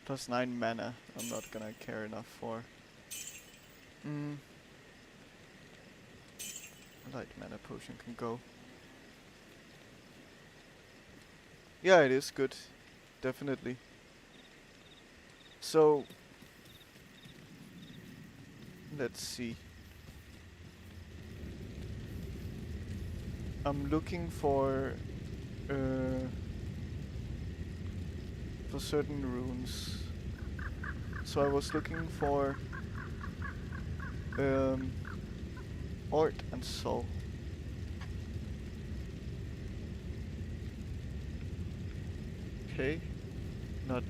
Plus 9 mana, I'm not gonna care enough for. A light mana potion can go. Yeah, it is good. Definitely. So, let's see. I'm looking for certain runes. So I was looking for Art and Soul. Okay, not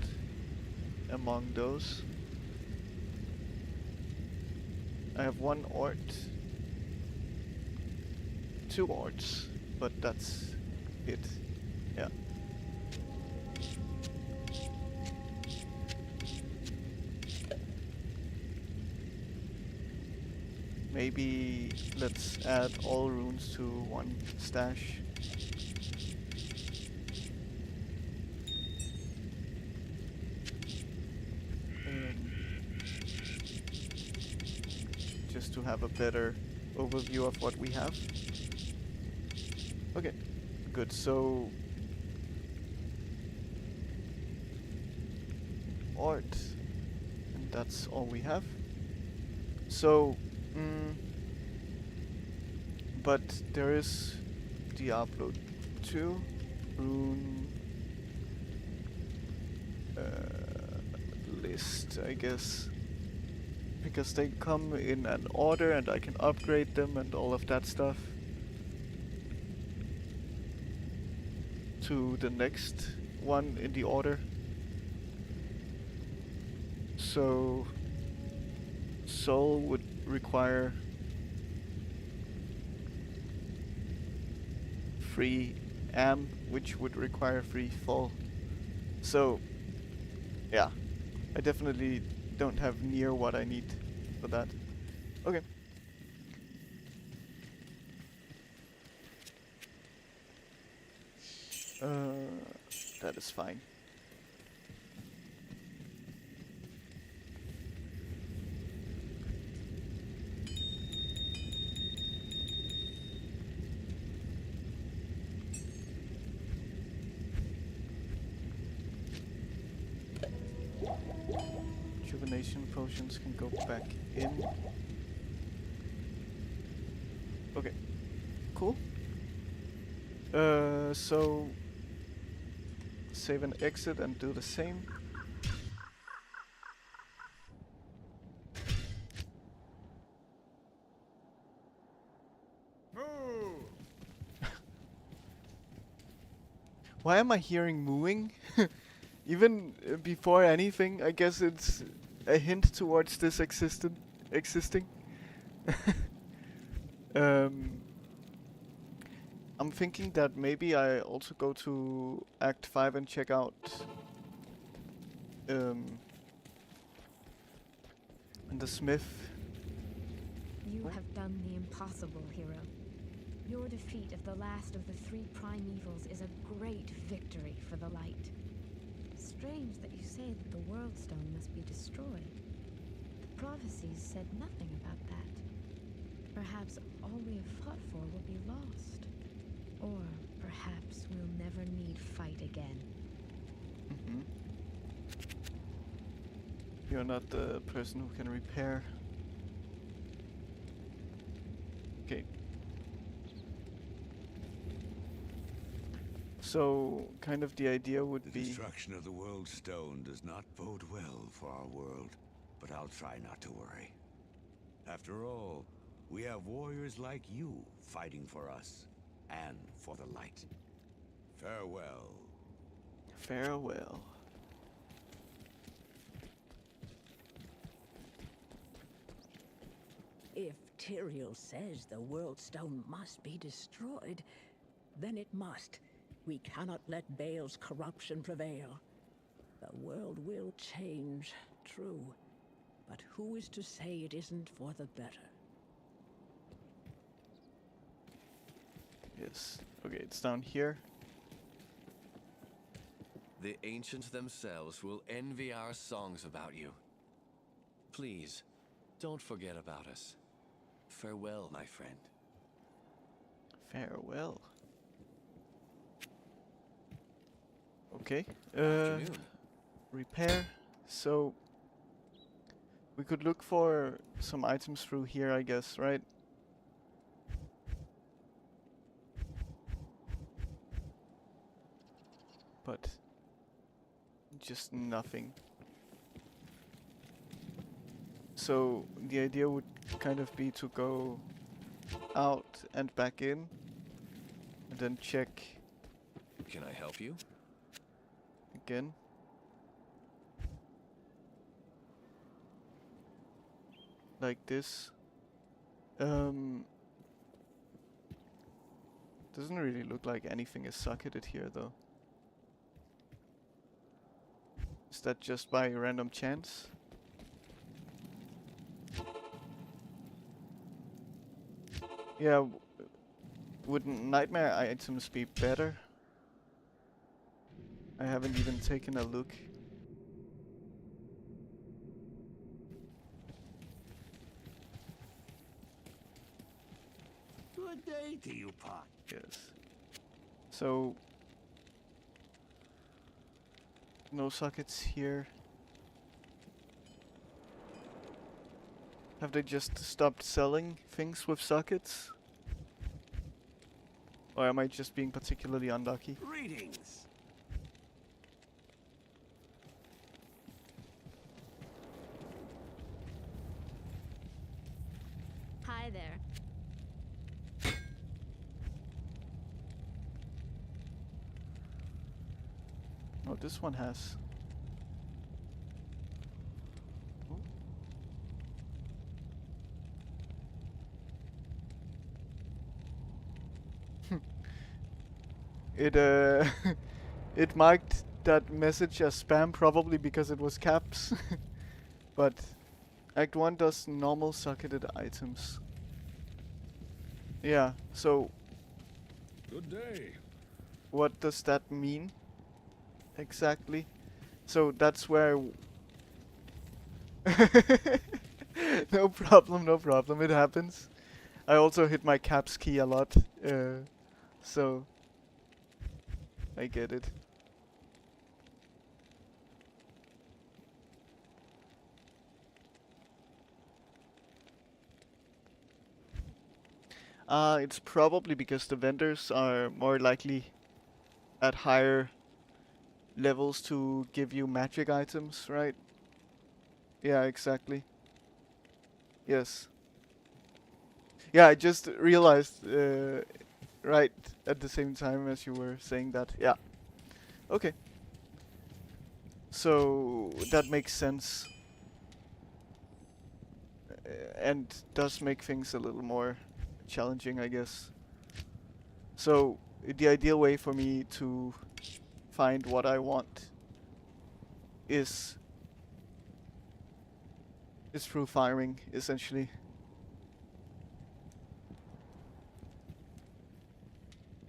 among those. I have 1 Art, 2 Arts, but that's it. Yeah. Maybe let's add all runes to 1 stash. Just to have a better overview of what we have. Okay, good. So art, and that's all we have. So, but there is Diablo 2 rune list, I guess, because they come in an order and I can upgrade them and all of that stuff to the next one in the order. So Soul would require 3 Am, which would require 3 Fall. So yeah, I definitely don't have near what I need for that. Okay. That is fine. Rejuvenation potions can go back in. Okay, cool. So save and exit and do the same. Why am I hearing mooing? Even before anything, I guess it's a hint towards this existing. I'm thinking that maybe I also go to Act 5 and check out the smith. You have done the impossible, hero. Your defeat of the last of the three primevals is a great victory for the light. Strange that you say that the World Stone must be destroyed. The prophecies said nothing about that. Perhaps all we have fought for will be lost. Or perhaps we'll never need fight again. Mm-hmm. You're not the person who can repair. Okay. So, kind of the idea would The be... destruction of the World Stone does not bode well for our world, but I'll try not to worry. After all, we have warriors like you fighting for us and for the light. Farewell. Farewell. If Tyrael says the World Stone must be destroyed, then it must. We cannot let Baal's corruption prevail. The world will change, true. But who is to say it isn't for the better? Yes. Okay, it's down here. The ancients themselves will envy our songs about you. Please, don't forget about us. Farewell, my friend. Farewell. Okay. Afternoon. Repair. So we could look for some items through here, I guess, right? But just nothing. So the idea would kind of be to go out and back in and then check Can I help you? again. Like this. Doesn't really look like anything is socketed here though. Is that just by random chance? Yeah, wouldn't nightmare items be better? I haven't even taken a look. Good day to you, Pot. Yes. So no sockets here. Have they just stopped selling things with sockets? Or am I just being particularly unlucky? Greetings. Hi there. Oh, this one has. It it marked that message as spam probably because it was caps. But Act 1 does normal socketed items. Yeah, so Good day. what does that mean exactly? So that's where no problem, no problem, it happens. I also hit my caps key a lot, so I get it. It's probably because the vendors are more likely at higher levels to give you magic items, right? Yeah, exactly. Yes. Yeah, I just realized right at the same time as you were saying that. Yeah. Okay. So that makes sense. And does make things a little more challenging, I guess. So the ideal way for me to find what I want is through farming, essentially.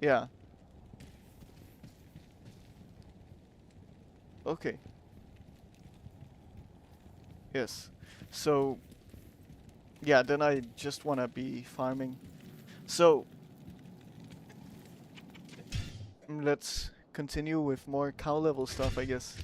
Yeah. Okay. Yes. So, yeah, then I just wanna be farming. So, let's continue with more cow level stuff, I guess.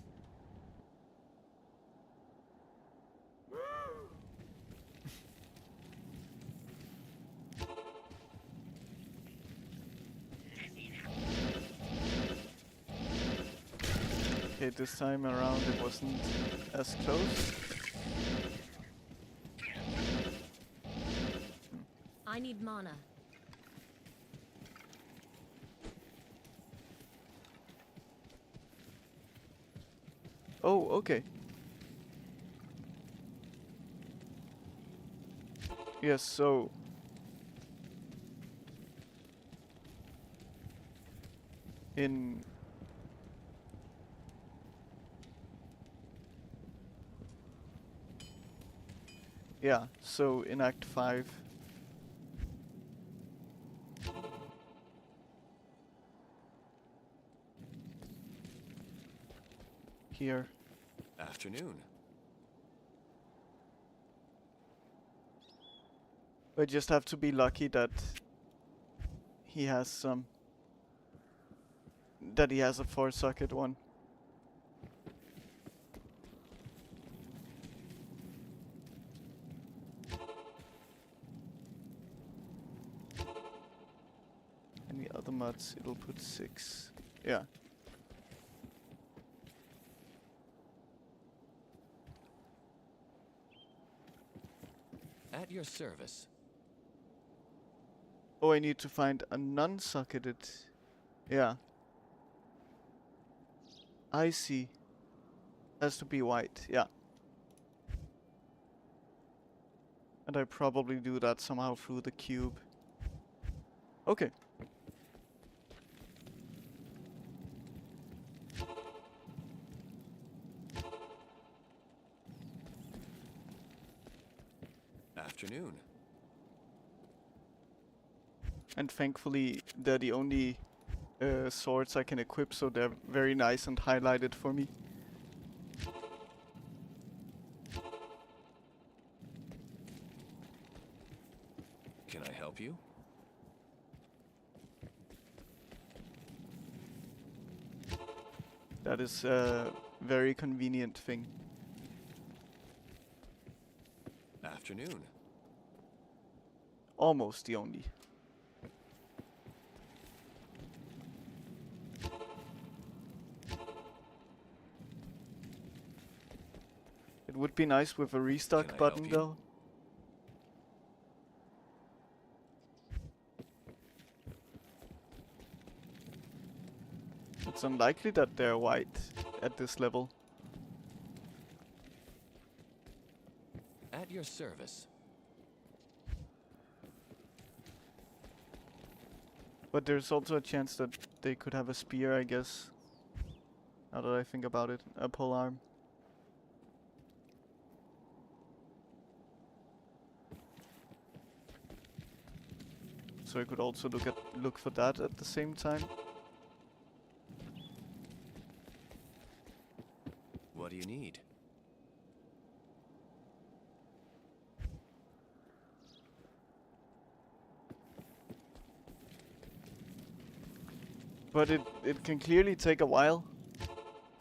Okay, this time around it wasn't as close. I need mana. Oh, okay. Yes, so in yeah, so in Act 5 here. Afternoon. I just have to be lucky that he has some that he has a 4-socket one. Any other mods, it'll put 6. Yeah. At your service. Oh, I need to find a non-socketed. Yeah. I see. Has to be white, yeah. And I probably do that somehow through the cube. Okay. Afternoon. And thankfully, they're the only swords I can equip, so they're very nice and highlighted for me. Can I help you? That is a very convenient thing. Afternoon. Almost the only. It would be nice with a Can I restock help button you? though. It's unlikely that they're white at this level. At your service. But there's also a chance that they could have a spear, I guess. Now that I think about it, a pole arm. So I could also look for that at the same time. What do you need? But it can clearly take a while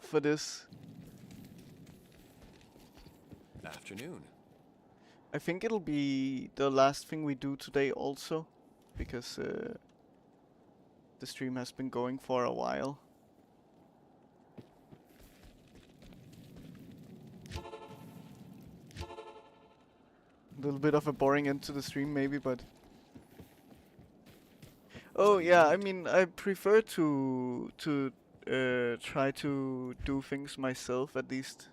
for this. Afternoon. I think it'll be the last thing we do today also, because the stream has been going for a while. A little bit of a boring end to the stream maybe, but... Oh yeah, I mean, I prefer to try to do things myself, at least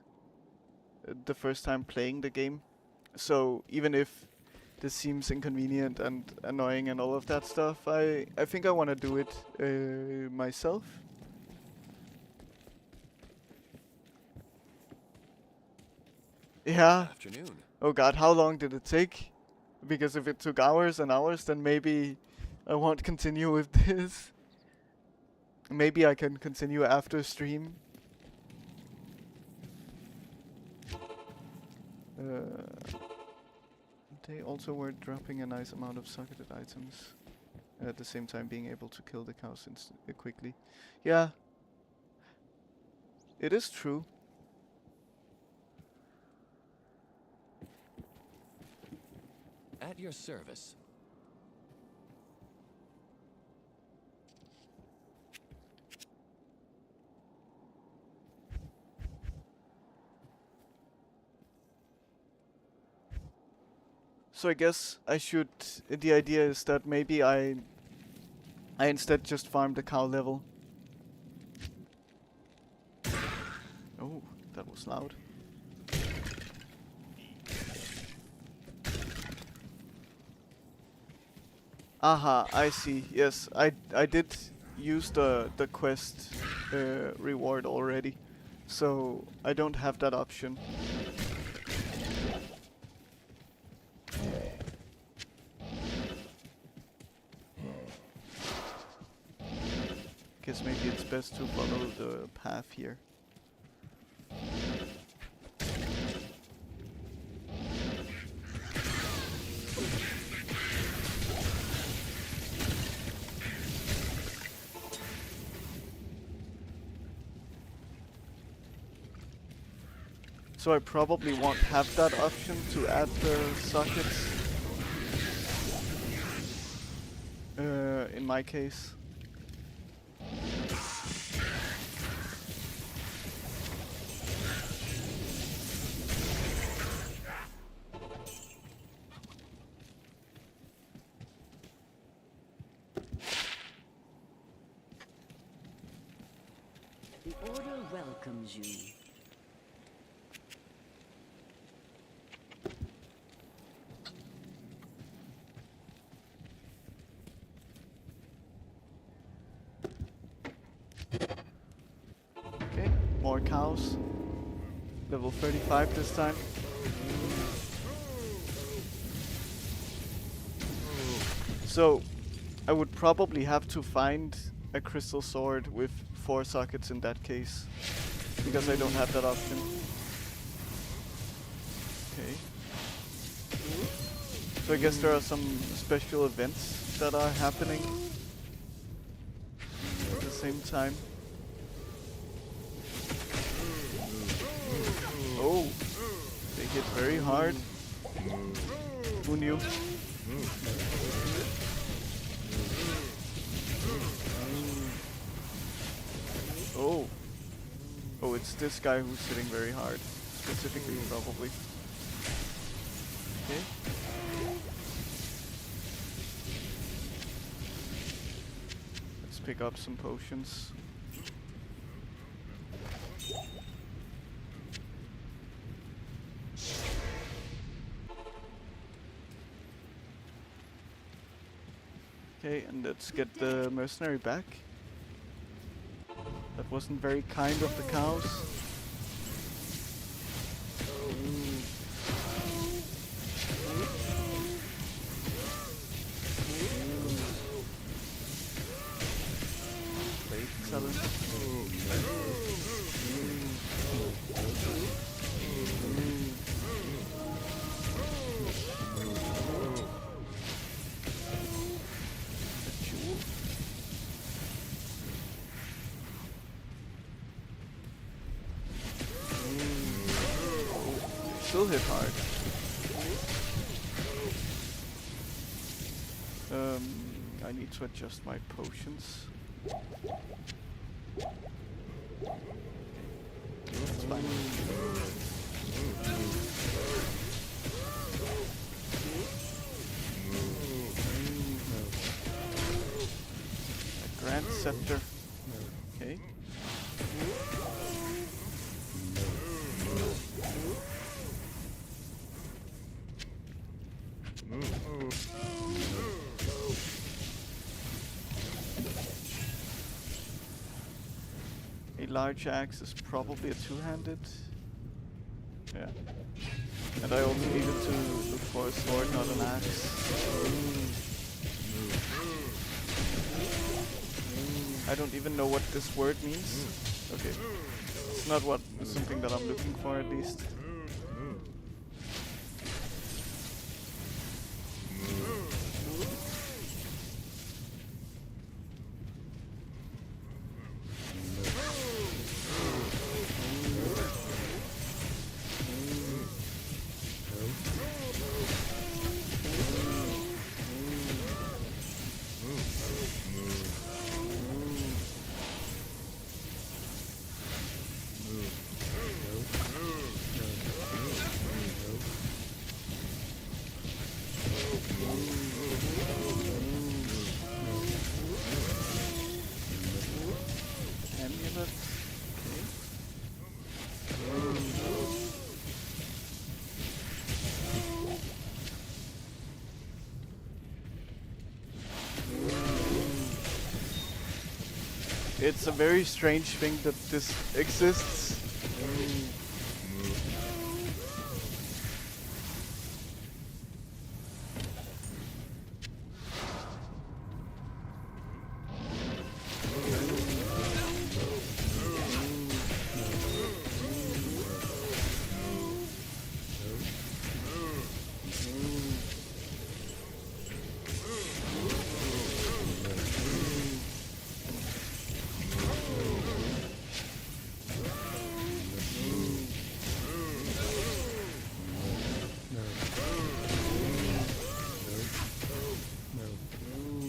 the first time playing the game. So even if this seems inconvenient and annoying and all of that stuff, I think I want to do it myself. Yeah. Afternoon. Oh god, how long did it take? Because if it took hours and hours, then maybe I won't continue with this. Maybe I can continue after stream. They also were dropping a nice amount of socketed items, at the same time being able to kill the cows quickly. Yeah, it is true. At your service. So I guess I should. The idea is that maybe I instead just farm the cow level. Oh, that was loud. Aha, I see. Yes, I did use the quest reward already, so I don't have that option. Guess maybe it's best to follow the path here. So I probably won't have that option to add the sockets in my case. The Order welcomes you. Okay, more cows. Level 35 this time. So, I would probably have to find a crystal sword with 4 sockets in that case, because I don't have that option. Okay. So I guess there are some special events that are happening at the same time. Oh, they hit very hard. Who knew? Oh. Oh, it's this guy who's hitting very hard. Specifically, probably. Okay. Let's pick up some potions. Okay, and let's get the mercenary back. That wasn't very kind of the cows. Wait, Talon. Still hit hard. I need to adjust my potions. That's fine. A Grand Scepter. Okay. A large axe is probably a two-handed. Yeah. And I also needed to look for a sword, not an axe. I don't even know what this word means. Okay. It's not something that I'm looking for at least. Amulet. It's a very strange thing that this exists.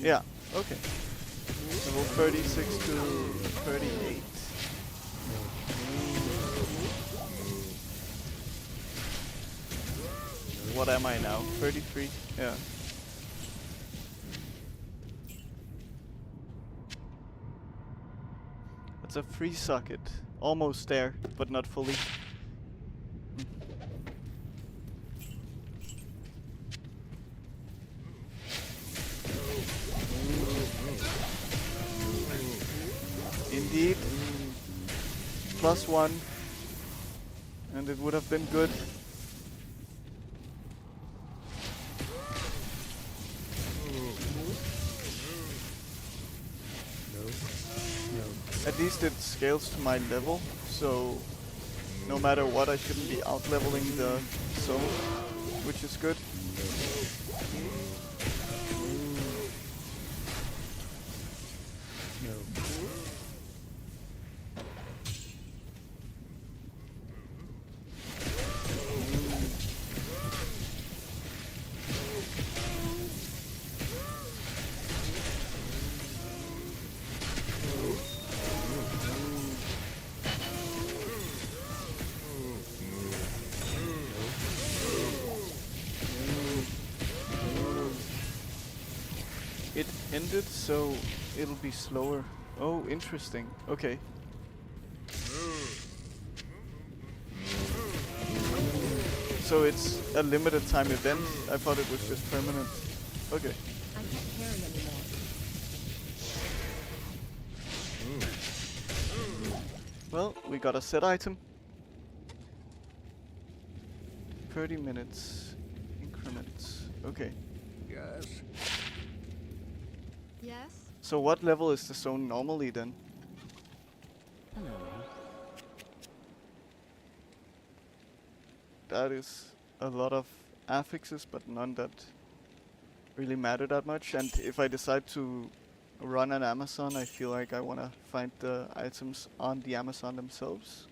Yeah, okay. Level 36 to 38. What am I now? 33? Yeah. That's a free socket. Almost there, but not fully. Indeed. +1. And it would have been good. At least it scales to my level, so no matter what I shouldn't be out-leveling the zone, which is good. It ended, so it'll be slower. Oh, interesting. Okay. So it's a limited time event. I thought it was just permanent. Okay. I can't carry anymore. Well, we got a set item. 30 minutes. Increments. Okay. Yes. Yes? So what level is the zone normally then? Hello. That is a lot of affixes, but none that really matter that much. And if I decide to run an Amazon, I feel like I want to find the items on the Amazon themselves.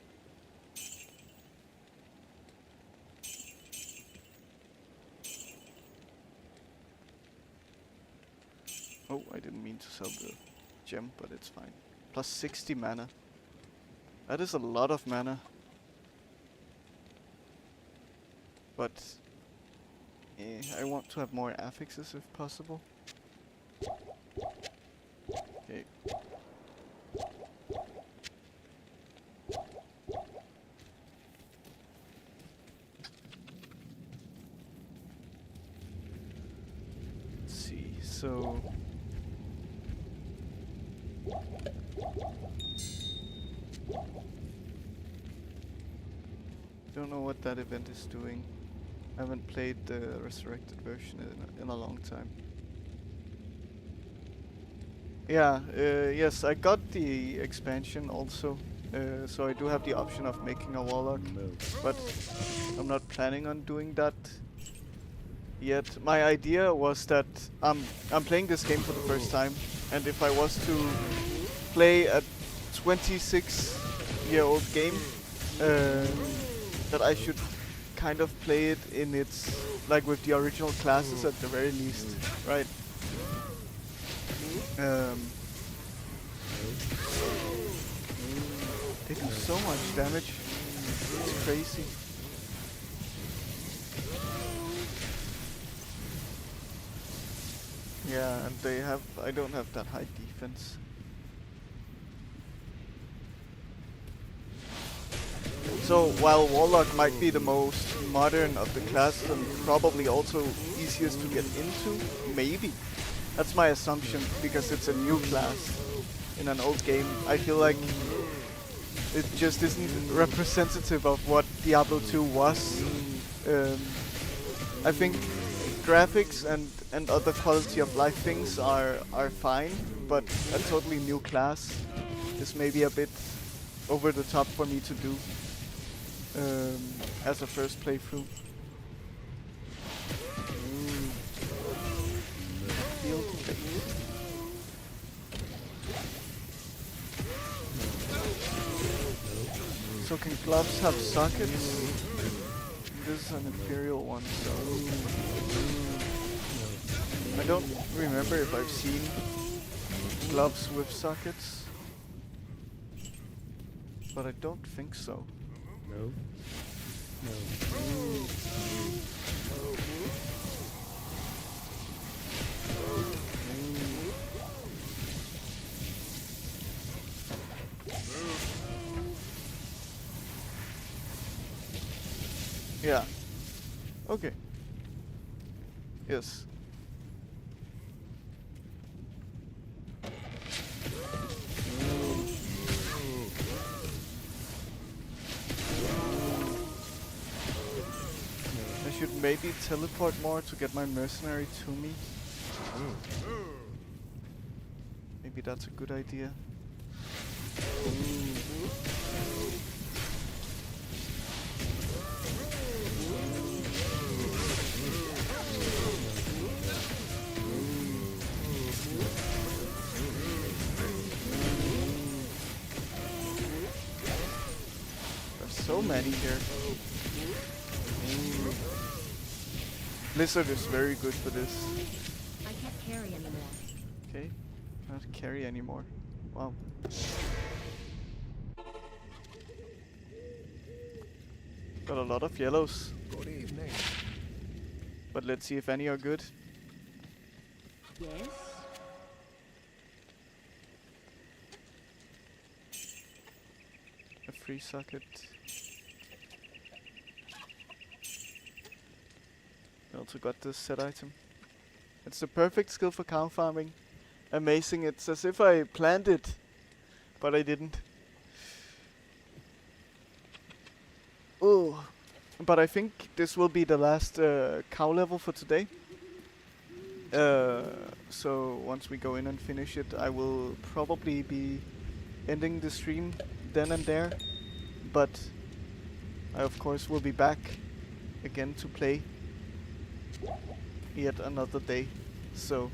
Oh, I didn't mean to sell the gem, but it's fine. Plus 60 mana. That is a lot of mana. But I want to have more affixes if possible. Okay. Let's see, so don't know what that event is doing. I haven't played the resurrected version in a long time. Yeah, yes, I got the expansion also, so I do have the option of making a warlock, but I'm not planning on doing that yet. My idea was that I'm playing this game for the first time, and if I was to play a 26-year-old game, that I should kind of play it in its, like, with the original classes at the very least, right? They do so much damage. It's crazy. Yeah, and I don't have that high defense. So while Warlock might be the most modern of the classes and probably also easiest to get into, maybe. That's my assumption, because it's a new class in an old game. I feel like it just isn't representative of what Diablo 2 was. I think graphics and other quality of life things are fine, but a totally new class is maybe a bit over the top for me to do as a first playthrough. Field bait. So can gloves have sockets? This is an Imperial one, so I don't remember if I've seen gloves with sockets, but I don't think so. No. No. Yeah. Okay. Yes. I should maybe teleport more to get my mercenary to me. Maybe that's a good idea. There's so many here. Blizzard is very good for this. I can't carry anymore. Okay, not carry anymore. Wow. Got a lot of yellows. Good evening. But let's see if any are good. Yes? A free socket. I also got this set item. It's the perfect skill for cow farming. Amazing, it's as if I planned it, but I didn't. Oh, but I think this will be the last cow level for today. So once we go in and finish it, I will probably be ending the stream then and there. But I of course will be back again to play yet another day. So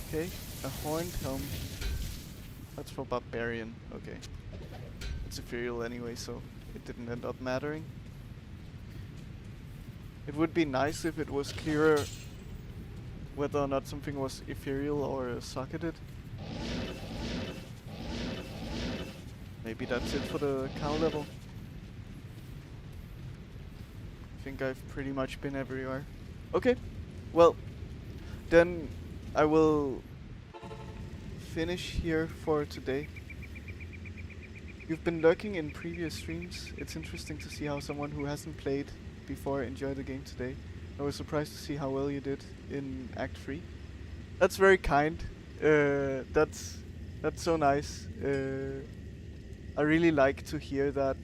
okay, a horned helm. That's for barbarian. Okay, it's ethereal anyway, so it didn't end up mattering. It would be nice if it was clearer whether or not something was ethereal or socketed. Maybe that's it for the cow level. I think I've pretty much been everywhere. Okay, well, then I will finish here for today. You've been lurking in previous streams. It's interesting to see how someone who hasn't played before enjoyed the game today. I was surprised to see how well you did in Act 3. That's very kind. That's That's so nice. I really like to hear that,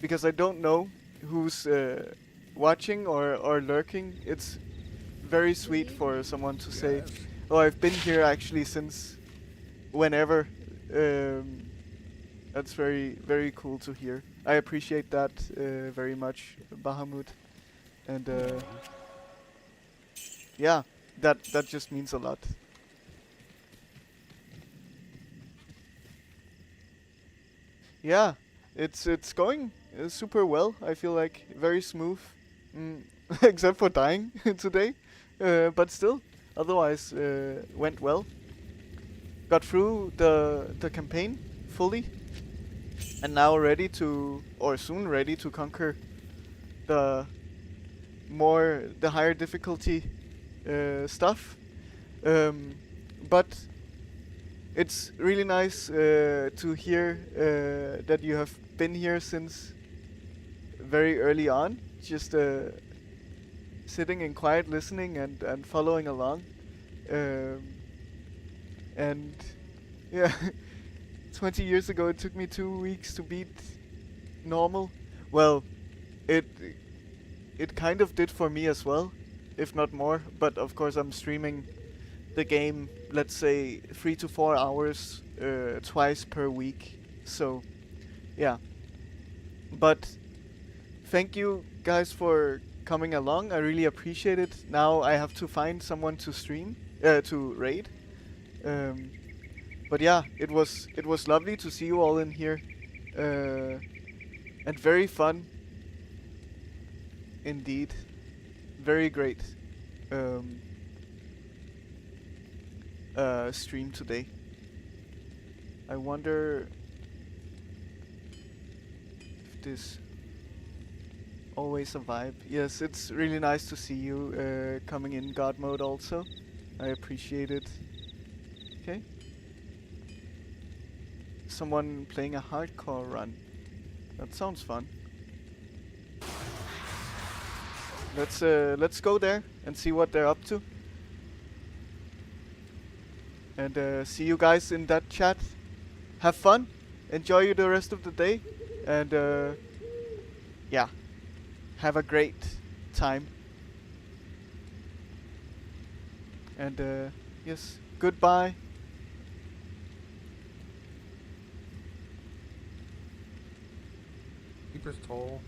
because I don't know who's watching or lurking. It's very sweet for someone to say, "Oh, I've been here actually since whenever." That's very cool to hear. I appreciate that very much, Bahamut, and yeah, that just means a lot. Yeah, it's going super well. I feel like very smooth, mm, except for dying today, but still, otherwise went well. Got through the campaign fully, and now ready to, or soon ready to conquer the the higher difficulty stuff. But it's really nice to hear that you have been here since very early on, just sitting in quiet listening and following along. And yeah, 20 years ago it took me 2 weeks to beat normal. Well, it it kind of did for me as well, if not more. But of course I'm streaming the game, let's say 3 to 4 hours twice per week. So yeah, but thank you guys for coming along. I really appreciate it. Now I have to find someone to stream, to raid. But yeah, it was lovely to see you all in here, and very fun indeed. Very great stream today. I wonder if this always a vibe. Yes, it's really nice to see you coming in God mode also. I appreciate it. Okay. Someone playing a hardcore run. That sounds fun. Let's go there and see what they're up to. And see you guys in that chat. Have fun. Enjoy the rest of the day. And yeah. Have a great time. And yes, goodbye. Keeper's toll.